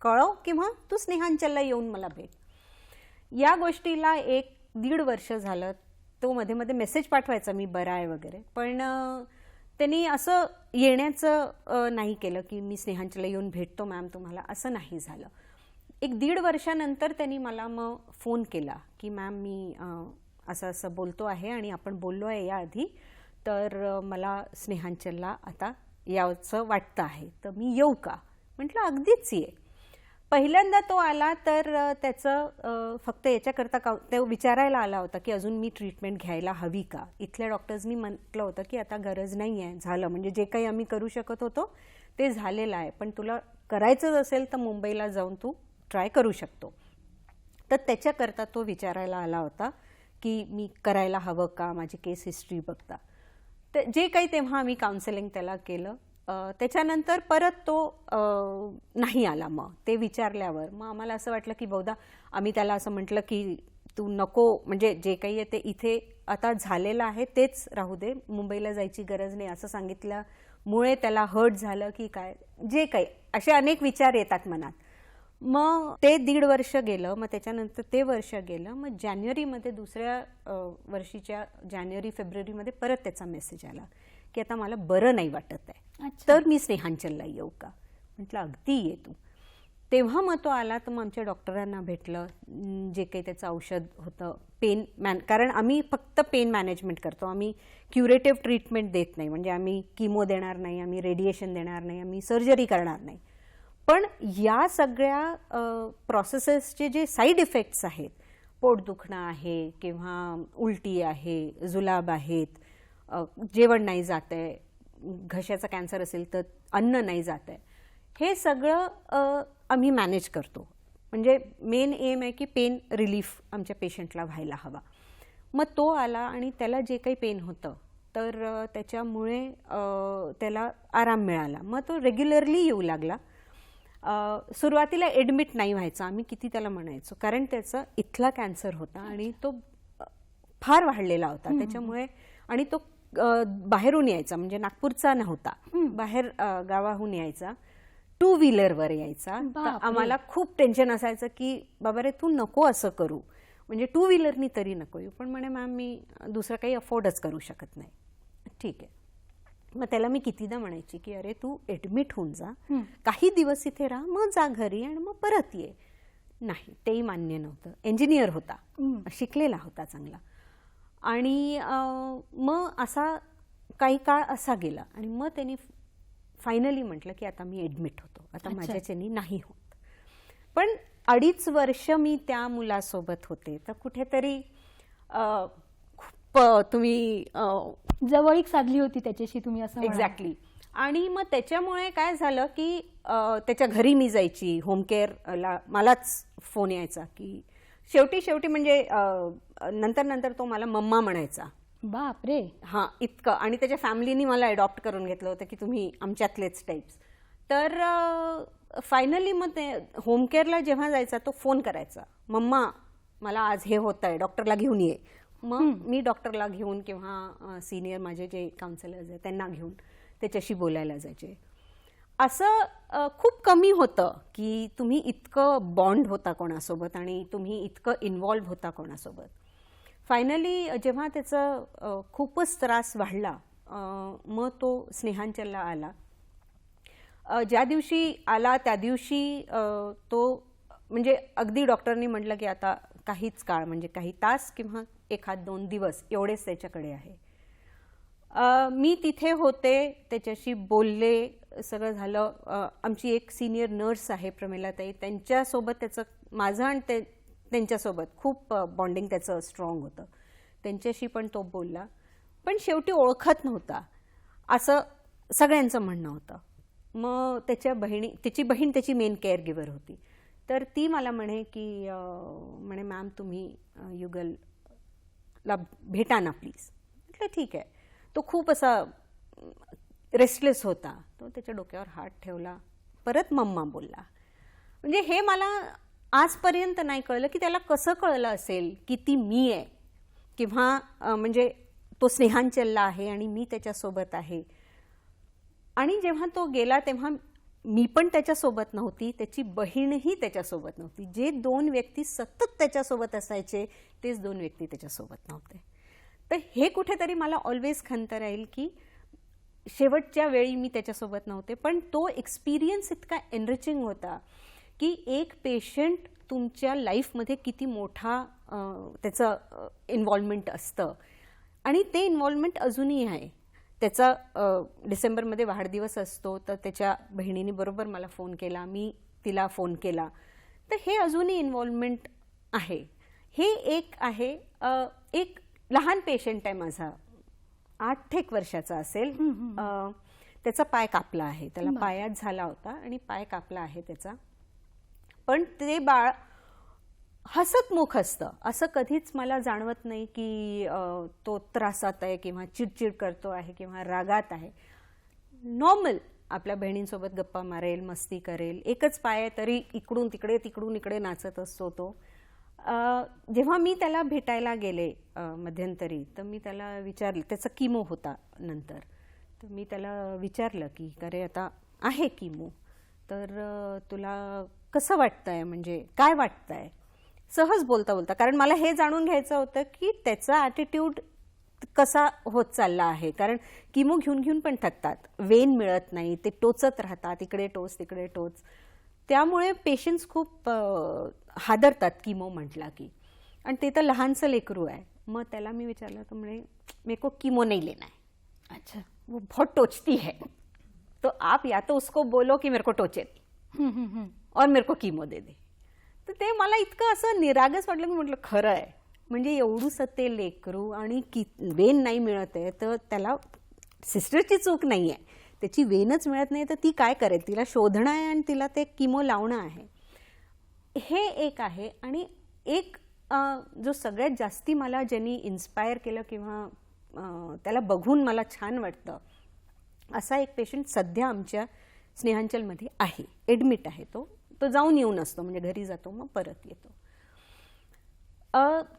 कळव किंवा तू स्नेहांचलला येऊन मला भेट. या गोष्टीला 1-1.5 वर्ष झालं. तो मध्ये मध्ये मेसेज पाठवायचा मी बरा आहे वगैरे, पण त्यांनी असं येण्याचं नाही केलं की मी स्नेहांचलला येऊन भेटतो मॅम तुम्हाला, असं नाही झालं. 1-1.5 वर्षानंतर त्यांनी मला मग फोन केला की मॅम मी असं असं बोलतो आहे आणि आपण बोललो आहे याआधी, तर मला स्नेहांचलला आता यावंसं वाटतं आहे, तर मी येऊ का? म्हटलं अगदीच ये. पहिल्यांदा तो आला तर त्याचं फक्त याच्याकरता ते विचारायला आला होता की अजून मी ट्रीटमेंट घ्यायला हवी का. इथल्या डॉक्टर्सनी म्हटलं होतं की आता गरज नाही आहे, झालं, म्हणजे जे काही आम्ही करू शकत होतो ते झालेलं आहे, पण तुला करायचंच असेल तर मुंबईला जाऊन तू ट्राय करू शकतो. तर त्याच्याकरता तो विचारायला आला होता की मी करायला हवं का, माझी केस हिस्ट्री बघता. तर जे काही तेव्हा आम्ही काउन्सिलिंग त्याला केलं. त्याच्यानंतर परत तो नाही आला. मग ते विचारल्यावर मग आम्हाला असं वाटलं की बहुधा आम्ही त्याला असं म्हटलं की तू नको, म्हणजे जे काही आहे ते इथे आता झालेलं आहे तेच राहू दे, मुंबईला जायची गरज नाही असं सांगितल्यामुळे त्याला हर्ट झालं की काय, जे काही असे अनेक विचार येतात मनात. मग ते 1.5 वर्ष गेलं. मग त्याच्यानंतर ते वर्ष गेलं. मग जानेवारीमध्ये दुसऱ्या वर्षीच्या जानेवारी-फेब्रुवारीमध्ये परत त्याचा मेसेज आला की आता मला बरं नाही वाटत आहे, तर मी स्नेहांचलला येऊ का? म्हटलं अगदी ये तू. तेव्हा मग तो आला. तर मग आमच्या डॉक्टरांना भेटलं, जे काही त्याचं औषध होतं कारण आम्ही फक्त पेन मॅनेजमेंट करतो, आम्ही क्युरेटिव्ह ट्रीटमेंट देत नाही. म्हणजे आम्ही किमो देणार नाही, आम्ही रेडिएशन देणार नाही, आम्ही सर्जरी करणार नाही. पण या सगळ्या प्रोसेसेसचे जे साईड इफेक्ट्स आहेत, पोट दुखणं आहे किंवा उलटी आहे, जुलाब आहेत, जेवण नाही जात आहे, घशाचा कॅन्सर असेल तर अन्न नाही जात आहे, हे सगळं आम्ही मॅनेज करतो. म्हणजे मेन एम आहे की पेन रिलीफ आमच्या पेशंटला व्हायला हवा. मग तो आला आणि त्याला जे काही पेन होतं तर त्याच्यामुळे त्याला आराम मिळाला. मग तो रेग्युलरली येऊ लागला. सुरुवातीला ॲडमिट नाही व्हायचा, आम्ही किती त्याला म्हणायचो, कारण त्याचा इथला कॅन्सर होता आणि तो फार वाढलेला होता. त्याच्यामुळे आणि तो बाहेरून यायचा, म्हणजे नागपूरचा नव्हता, बाहेर गावाहून यायचा, 2 व्हीलरवर यायचा. आम्हाला खूप टेन्शन असायचं की बाबा रे तू नको असं करू, म्हणजे 2 व्हीलरनी तरी नको येऊ. पण म्हणे मॅम मी दुसरं काही अफोर्डच करू शकत नाही. ठीक आहे. मग त्याला मी कितीदा म्हणायची की अरे तू ॲडमिट होऊन जा, काही दिवस इथे राहा, मग जा घरी आणि मग परत ये. नाही, तेही मान्य नव्हतं. इंजिनियर होता, शिकलेला होता चांगला. आणि मग असा काही काळ असा गेला आणि मग त्यांनी फायनली म्हटलं की आता मी ॲडमिट होतो, आता माझ्याच्यानी नाही होत. पण 2.5 वर्ष मी त्या मुलासोबत होते, तर कुठेतरी खूप तुम्ही जवळीक साधली होती त्याच्याशी तुम्ही, असं एक्झॅक्टली. आणि मग त्याच्यामुळे काय झालं की त्याच्या घरी मी जायची, होम केअरला मलाच फोन यायचा की शेवटी म्हणजे नंतर तो मला मम्मा म्हणायचा. बापरे. हां, इतकं. आणि त्याच्या फॅमिलीनी मला अडॉप्ट करून घेतलं होतं की तुम्ही आमच्यातलेच टाईप्स. तर फायनली मग ते होम केअरला जेव्हा जायचा तो फोन करायचा, मम्मा मला आज हे होत आहे, डॉक्टरला घेऊन ये. मग मी डॉक्टरला घेऊन किंवा सिनियर माझे जे काउन्सिलर्स आहेत त्यांना घेऊन त्याच्याशी बोलायला जायचे. असं खूप कमी होतं की तुम्ही इतकं बॉन्ड होता कोणासोबत आणि तुम्ही इतकं इन्व्हॉल्व्ह होता कोणासोबत. फायनली जेव्हा त्याचं खूपच त्रास वाढला, मग तो स्नेहांचलला आला. ज्या दिवशी आला त्या दिवशी तो म्हणजे अगदी डॉक्टरनी म्हटलं की आता काहीच काळ म्हणजे काही तास किंवा 1-2 दिवस एवढेच त्याच्याकडे आहे. मी तिथे होते, त्याच्याशी बोलले, सगळं झालं. आमची एक सिनियर नर्स आहे प्रमिलाताई, त्यांच्यासोबत त्याचं माझं आणि त्यांच्यासोबत खूप बॉन्डिंग त्याचं स्ट्रॉंग होतं. त्यांच्याशी पण तो बोलला, पण शेवटी ओळखत नव्हता असं सगळ्यांचं म्हणणं होतं. मग त्याची बहीण त्याची मेन केअर गिव्हर होती. तर ती मला म्हणे की म्हणे मॅम तुम्ही युगलला भेटा ना प्लीज. म्हटलं ठीक आहे. तो खूप असा रेस्टलेस होता. तो त्याच्या डोक्यावर हात ठेवला, परत मम्मा बोलला. म्हणजे हे मला आजपर्यंत नाही कळलं की त्याला कसं कळलं असेल की ती मी आहे किंवा म्हणजे तो स्नेहांचलला आहे आणि मी त्याच्यासोबत आहे. आणि जेव्हा तो गेला तेव्हा मी पण त्याच्यासोबत नव्हती, त्याची बहीणही त्याच्यासोबत नव्हती. जे 2 व्यक्ती सतत त्याच्यासोबत असायचे तेच 2 व्यक्ती त्याच्यासोबत नव्हते. तर हे कुठेतरी मला ऑलवेज खंत राहील की शेवटच्या वेळी मी त्याच्यासोबत नव्हते, पण तो एक्सपिरियन्स इतका एनरिचिंग होता की एक पेशंट तुमच्या लाईफमध्ये किती मोठा त्याचं इन्व्हॉल्वमेंट असतं आणि ते इन्व्हॉल्वमेंट अजूनही आहे. त्याचा डिसेंबरमध्ये वाढदिवस असतो, तर त्याच्या बहिणीने बरोबर मला फोन केला, मी तिला फोन केला. तर हे अजूनही इन्व्हॉल्वमेंट आहे. हे एक आहे. एक लहान पेशंट आहे माझा, 8-1 वर्षाचा असेल. त्याचा पाय कापला आहे, त्याला पायात झाला होता आणि पाय कापला आहे त्याचा. पण ते बाळ हसतमुख असतं, असं कधीच मला जाणवत नाही की तो त्रासात आहे किंवा चिडचिड करतो आहे किंवा रागात आहे. नॉर्मल आपल्या बहिणींसोबत गप्पा मारेल, मस्ती करेल. एकच पाय आहे तरी इकडून तिकडे नाचत असतो तो. जेव्हा मी त्याला भेटायला गेले मध्यंतरी, तर मी त्याला विचारलं, त्याचा किमो होता नंतर, तर मी त्याला विचारलं की अरे आता आहे किमो, तर तुला कसं वाटतंय, म्हणजे काय वाटतंय, सहज बोलता बोलता. कारण मला हे जाणून घ्यायचं होतं की त्याचा ॲटिट्यूड कसा होत चालला आहे. कारण किमो घेऊन पण थकतात, वेन मिळत नाही, ते टोचत राहतात, इकडे टोच तिकडे टोच. त्यामुळे पेशंट्स खूप हादरतात किमो म्हटला की. आणि ते तर लहानसं लेकरू आहे. मग त्याला मी विचारलं, तर म्हणे मेरे को कीमो नहीं लेना है. अच्छा, वो बहुत टोचती है, तो आप या तो उसको बोलो कि मेरे को टोचे और मेरे को कीमो दे दे. तर ते मला इतकं असं निरागस वाटलं की म्हटलं खरं आहे. म्हणजे एवढूसं ते लेकरू आणि वेन नाही मिळत आहे, तर त्याला सिस्टरची चूक नाही आहे, त्याची वेनच मिळत नाही, तर ती काय करेल, तिला शोधणं आहे आणि तिला ते किमो लावणं आहे. हे एक आहे. आणि एक जो सगळ्यात जास्ती मला ज्यांनी इन्स्पायर केलं किंवा त्याला बघून मला छान वाटतं, असा एक पेशंट सध्या आमच्या स्नेहांचलमध्ये आहे, ॲडमिट आहे. तो जाऊन येऊन असतो, म्हणजे घरी जातो मग परत येतो.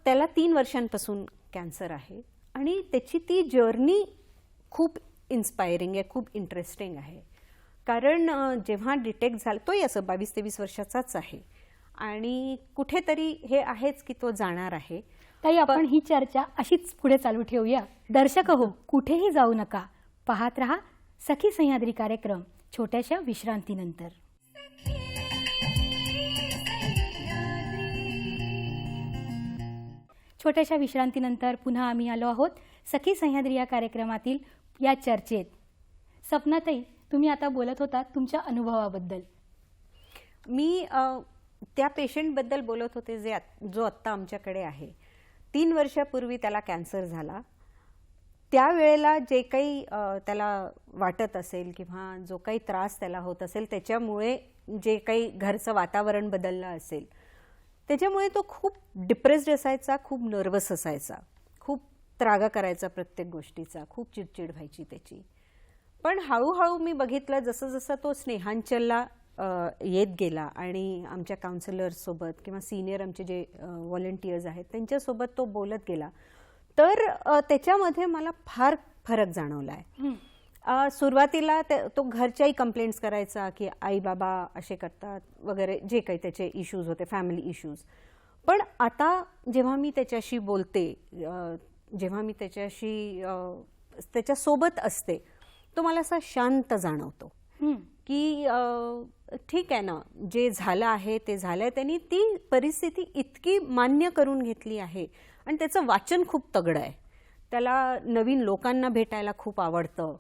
त्याला 3 वर्षांपासून कॅन्सर आहे आणि त्याची ती जर्नी खूप इन्स्पायरिंग आहे, खूप इंटरेस्टिंग आहे. कारण जेव्हा डिटेक्ट झालं, तोही असं 22-23 वर्षाचाच आहे आणि कुठेतरी हे आहेच की तो जाणार आहे. ताई, आपण ही चर्चा अशीच पुढे चालू ठेवूया. दर्शक हो, कुठेही जाऊ नका, पाहत रहा सखी सह्याद्री कार्यक्रम छोट्याशा विश्रांतीनंतर. छोट्याशा विश्रांतीनंतर पुन्हा आम्ही आलो आहोत सखी सह्याद्री या कार्यक्रमातील या चर्चेत. सपनाताई, तुम्ही आता बोलत होता तुमच्या अनुभवाबद्दल. मी त्या पेशंटबद्दल बोलत होते जो आत्ता आमच्याकडे आहे. 3 वर्षापूर्वी त्याला कॅन्सर झाला. त्यावेळेला जे काही त्याला वाटत असेल किंवा जो काही त्रास त्याला होत असेल त्याच्यामुळे जे काही घरचं वातावरण बदललं असेल त्याच्यामुळे तो खूप डिप्रेस्ड असायचा, खूप नर्वस असायचा, खूप त्रागा करायचा प्रत्येक गोष्टीचा, खूप चिडचिड व्हायची त्याची. पण हळूहळू मी बघितलं जसं जसं तो स्नेहांचलला येत गेला आणि आमच्या काउन्सिलर्ससोबत किंवा सिनियर आमचे जे व्हॉलंटियर्स आहेत त्यांच्यासोबत तो बोलत गेला, तर त्याच्यामध्ये मला फार फरक जाणवला आहे. सुरुवातीला तो घरच्याही कंप्लेंट्स करायचा की आई बाबा असे करतात वगैरे, जे काही त्याचे इश्यूज होते, फॅमिली इश्यूज. पण आता जेव्हा मी त्याच्याशी बोलते, जेव्हा मी त्याच्यासोबत असते, तो मला असा शांत जाणवतो की ठीक आहे ना, जे झालं आहे ते झालंय. त्यांनी ती परिस्थिती इतकी मान्य करून घेतली आहे आणि त्याचं वाचन खूप तगडं आहे. त्याला नवीन लोकांना भेटायला खूप आवडतं.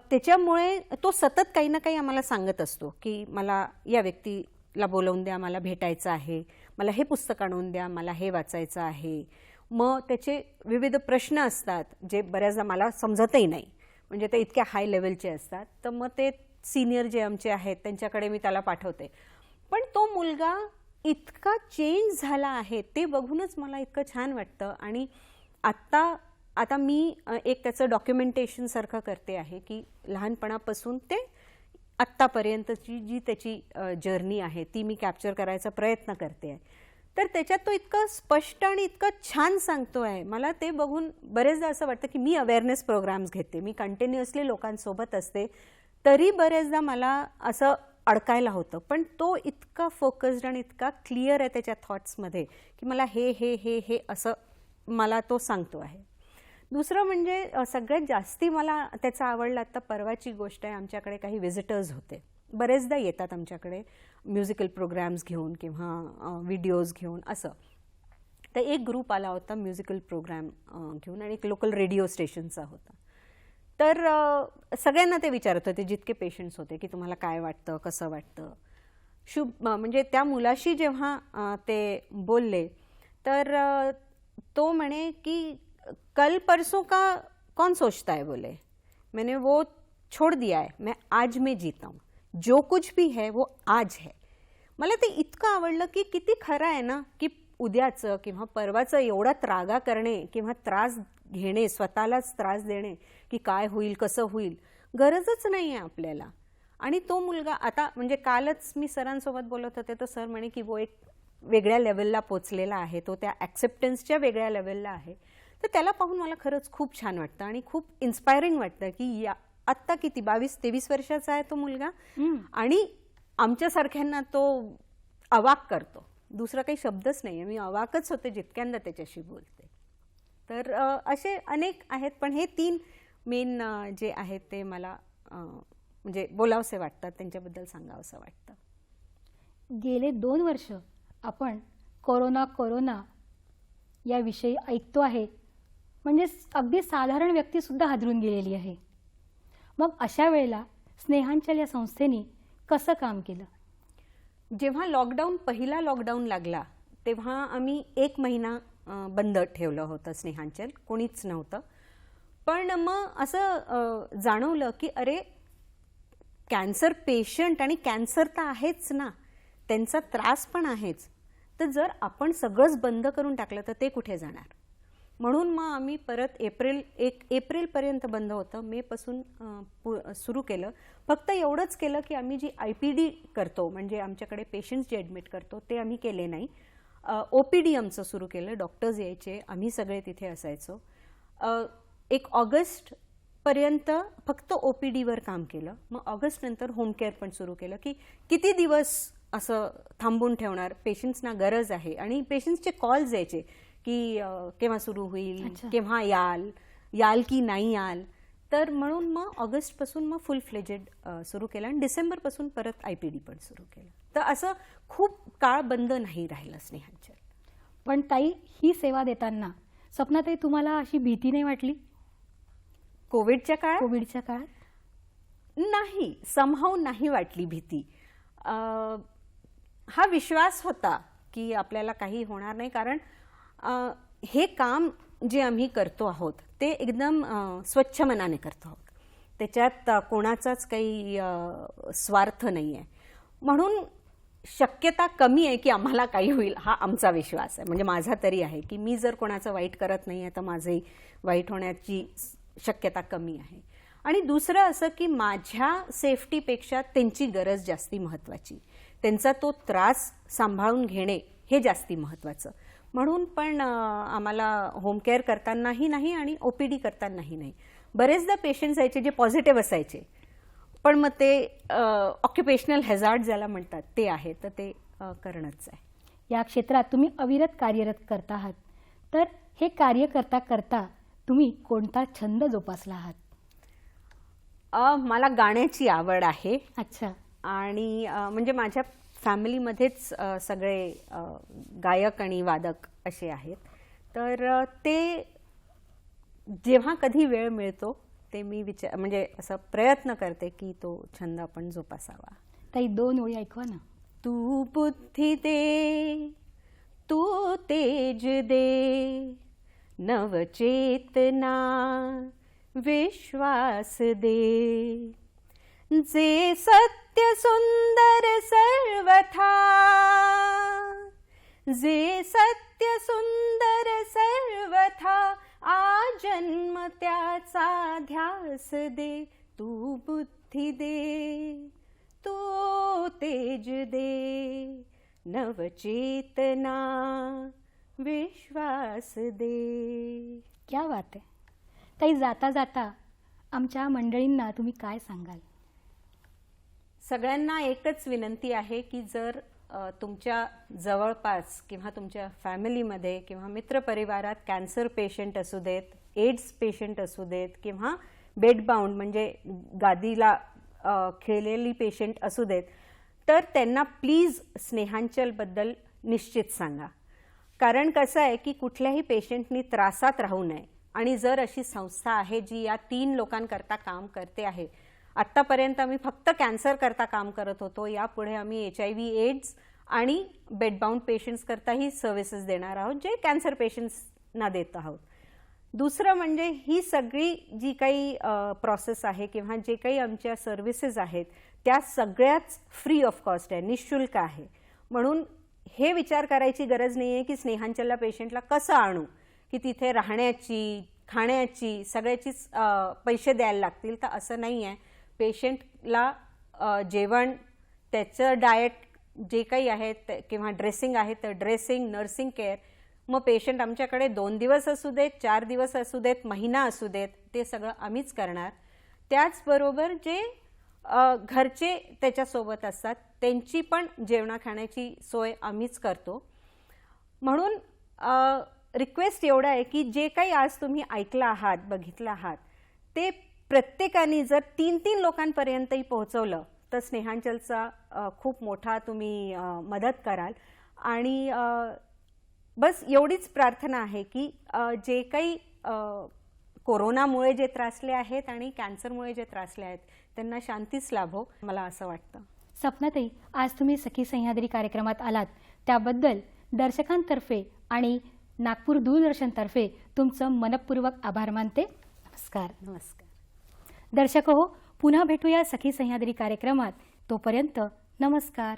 त्याच्यामुळे तो सतत काही ना काही आम्हाला सांगत असतो की मला या व्यक्तीला बोलवून द्या, मला भेटायचं आहे, मला हे पुस्तक आणून द्या, मला हे वाचायचं आहे. मग त्याचे विविध प्रश्न असतात जे बऱ्याचदा मला समजतही नाही, म्हणजे ते इतक्या हाय लेवलचे असतात. तर मग ते सिनियर जे आमचे आहेत त्यांच्याकडे मी त्याला पाठवते. पण तो मुलगा इतका चेंज झाला आहे ते बघूनच मला इतकं छान वाटतं. आणि आता मी एक त्याचं डॉक्युमेंटेशन सारखं करते आहे की लहानपणापासून ते आत्तापर्यंतची जी त्याची जर्नी आहे ती मी कॅप्चर करायचा प्रयत्न करते आहे. तर त्याच्यात तो इतकं स्पष्ट आणि इतकं छान सांगतो आहे. मला ते बघून बरेचदा असं वाटतं की मी अवेअरनेस प्रोग्राम्स घेते, मी कंटिन्युअसली लोकांसोबत असते, तरी बरेचदा मला असं अडकायला होतं. पण तो इतका फोकस्ड आणि इतका क्लिअर आहे त्याच्या थॉट्समध्ये की मला हे हे हे हे असं मला तो सांगतो आहे. दुसरं म्हणजे सगळ्यात जास्ती मला त्याचा आवडला, आता परवाची गोष्ट आहे, आमच्याकडे काही व्हिजिटर्स होते, बरेचदा येतात आमच्याकडे म्युझिकल प्रोग्राम्स घेऊन किंवा व्हिडिओज घेऊन असं. तर एक ग्रुप आला होता म्युझिकल प्रोग्राम घेऊन आणि एक लोकल रेडिओ स्टेशनचा होता. तर सगळ्यांना ते विचारत होते, जितके पेशंट्स होते, की तुम्हाला काय वाटतं, कसं वाटतं. म्हणजे त्या मुलाशी जेव्हा ते बोलले तर तो म्हणे की कल परसों का कौन सोचता है, बोले मैंने वो छोड़ दिया है, मैं आज में जीता हूँ, जो कुछ भी है वो आज है. मला ते इतकं आवडलं की किती खरं आहे ना, की उद्याचं किंवा परवाचं एवढा त्रागा करणे किंवा त्रास घेणे, स्वतःलाच त्रास देणे की काय होईल, कसं होईल, गरजच नाही आहे आपल्याला. आणि तो मुलगा आता म्हणजे कालच मी सरांसोबत बोलत होते, तर सर म्हणे की वो एक वेगळ्या लेवलला पोचलेला आहे, तो त्या ॲक्सेप्टन्सच्या वेगळ्या लेवलला आहे. तर त्याला पाहून मला खरंच खूप छान वाटतं आणि खूप इन्स्पायरिंग वाटतं की आत्ता किती 22-23 वर्षाचा आहे तो मुलगा आणि आमच्यासारख्यांना तो अवाक करतो. दुसरा काही शब्दच नाही आहे, मी अवाकच होते जितक्यांदा त्याच्याशी बोलते. तर असे अनेक आहेत, पण हे 3 मेन जे आहेत ते मला म्हणजे बोलावसे वाटतात, त्यांच्याबद्दल सांगावंसं वाटतं. गेले 2 वर्ष आपण कोरोना याविषयी ऐकतो आहे, म्हणजे अगदी साधारण व्यक्तीसुद्धा हादरून गेलेली आहे. मग अशा वेळेला स्नेहांचल या संस्थेने कसं काम केलं? जेव्हा पहिला लॉकडाऊन लागला तेव्हा आम्ही 1 महिना बंद ठेवलं होतं स्नेहांचल, कोणीच नव्हतं. पण मग असं जाणवलं की अरे, कॅन्सर पेशंट आणि कॅन्सर तर आहेच ना, त्यांचा त्रास पण आहेच, तर जर आपण सगळंच बंद करून टाकलं तर ते कुठे जाणार. म्हणून मग आम्ही परत एप्रिलपर्यंत बंद होतं, मेपासून सुरू केलं. फक्त एवढंच केलं की आम्ही जी IPD करतो, म्हणजे आमच्याकडे पेशंट्स जे ॲडमिट करतो ते आम्ही केले नाही. OPD आमचं सुरू केलं, डॉक्टर्स यायचे, आम्ही सगळे तिथे असायचो. 1 ऑगस्टपर्यंत फक्त OPDवर काम केलं. मग ऑगस्टनंतर होम केअर पण सुरू केलं की किती दिवस असं थांबून ठेवणार, पेशंट्सना गरज आहे. आणि पेशंट्सचे कॉल्स यायचे की केव्हा सुरू होईल, केव्हा याल की नाही याल. तर म्हणून मग ऑगस्टपासून मग फुल फ्लेजेड सुरू केलं आणि डिसेंबरपासून परत IPD पण सुरू केलं. तर असं खूप काळ बंद नाही राहिलं स्नेहांचल. पण ताई, ही सेवा देताना स्वप्नाताई तुम्हाला अशी भीती नाही वाटली कोविडच्या काळात? नाही, समहाऊ नाही वाटली भीती. हा विश्वास होता की आपल्याला काही होणार नाही, कारण हे काम जे आम्ही करतो आहोत ते एकदम स्वच्छ मनाने करतो आहोत. त्याच्यात कोणाचाच काही स्वार्थ नाही आहे. म्हणून शक्यता कमी आहे की आम्हाला काही होईल, हा आमचा विश्वास आहे. म्हणजे माझा तरी आहे की मी जर कोणाचं वाईट करत नाही आहे तर माझंही वाईट होण्याची शक्यता कमी आहे. आणि दुसरं असं की माझ्या सेफ्टीपेक्षा त्यांची गरज जास्ती महत्त्वाची, त्यांचा तो त्रास सांभाळून घेणे हे जास्ती महत्त्वाचं. म्हणून पण आम्हाला होम केअर करतानाही नाही आणि OPD करतानाही नाही. बरेचदा पेशंट्स यायचे जे पॉझिटिव्ह असायचे, पण मग ते ऑक्युपेशनल हॅझार्ड ज्याला म्हणतात ते आहे, तर ते करणंच आहे. या क्षेत्रात तुम्ही अविरत कार्यरत करता आहात, तर हे कार्य करता करता तुम्ही कोणता छंद जोपासला आहात? मला गाण्याची आवड आहे. अच्छा. आणि म्हणजे माझ्या फॅमिलीमध्येच सगळे गायक आणि वादक असे आहेत. तर ते जेव्हा कधी वेळ मिळतो ते मी म्हणजे असं प्रयत्न करते की तो छंद आपण जोपासावा. ताई 2 ओळी ऐकवा ना. तू बुद्धी दे, तू तेज दे, नवचेतना विश्वास दे, जे सत्य सुंदर सर्वथा, जे सत्य सुंदर सर्वथा, आजन्म त्याचा ध्यास दे. तू बुद्धी दे, तू तेज दे, नवचेतना विश्वास दे. क्या बात आहे. ताई, जाता जाता आमच्या मंडळींना तुम्ही काय सांगाल? सगळ्यांना एकच विनंती आहे की जर तुमच्या जवळपास किंवा तुमच्या फॅमिलीमध्ये किंवा मित्रपरिवारात कॅन्सर पेशंट असू देत, एड्स पेशंट असू देत किंवा बेडबाउंड म्हणजे गादीला खिळलेली पेशंट असू देत, तर त्यांना प्लीज स्नेहांचलबद्दल निश्चित सांगा. कारण कसं आहे की कुठल्याही पेशंटनी त्रासात राहू नये. आणि जर अशी संस्था आहे जी या 3 लोकांकरता काम करते आहे, आत्तापर्यंत आम्ही फक्त कॅन्सर करता काम करत होतो, यापुढे आम्ही HIV, एड्स आणि बेडबाउंड पेशंट्स करताही सर्व्हिसेस देणार आहोत, जे कॅन्सर पेशंट्सना देत आहोत. दुसरं म्हणजे ही सगळी जी काही प्रोसेस आहे किंवा जे काही आमच्या सर्व्हिसेस आहेत त्या सगळ्याच फ्री ऑफ कॉस्ट आहे, निःशुल्क आहे. म्हणून हे विचार करायची गरज नाही आहे की स्नेहांचलला पेशंटला कसं आणू, की तिथे राहण्याची, खाण्याची, सगळ्याचीच पैसे द्यायला लागतील, तर असं नाही आहे. पेशंटला जेवण, त्याचं डाएट जे काही आहे किंवा ड्रेसिंग आहे तर ड्रेसिंग, नर्सिंग केअर, मग पेशंट आमच्याकडे 2 दिवस असू देत, 4 दिवस असू देत, महिना असू देत, ते सगळं आम्हीच करणार. त्याचबरोबर जे घरचे त्याच्यासोबत असतात त्यांची पण जेवणा खाण्याची सोय आम्हीच करतो. म्हणून रिक्वेस्ट एवढा आहे की जे काही आज तुम्ही ऐकलं आहात, बघितलं आहात, ते प्रत्येकाने जर 3-3 लोकांपर्यंतही पोहोचवलं तर स्नेहांचलचा खूप मोठा तुम्ही मदत कराल. आणि बस एवढीच प्रार्थना आहे की जे काही कोरोनामुळे जे त्रासले आहेत आणि कॅन्सरमुळे जे त्रासले आहेत त्यांना शांतीच लाभो, मला असं वाटतं. सपनाताई, आज तुम्ही सखी सह्याद्री कार्यक्रमात आलात त्याबद्दल दर्शकांतर्फे आणि नागपूर दूरदर्शनतर्फे तुमचं मनपूर्वक आभार मानते. नमस्कार. नमस्कार. दर्शक हो, पुन्हा भेटूया सखी सह्याद्री कार्यक्रमात. तोपर्यंत नमस्कार.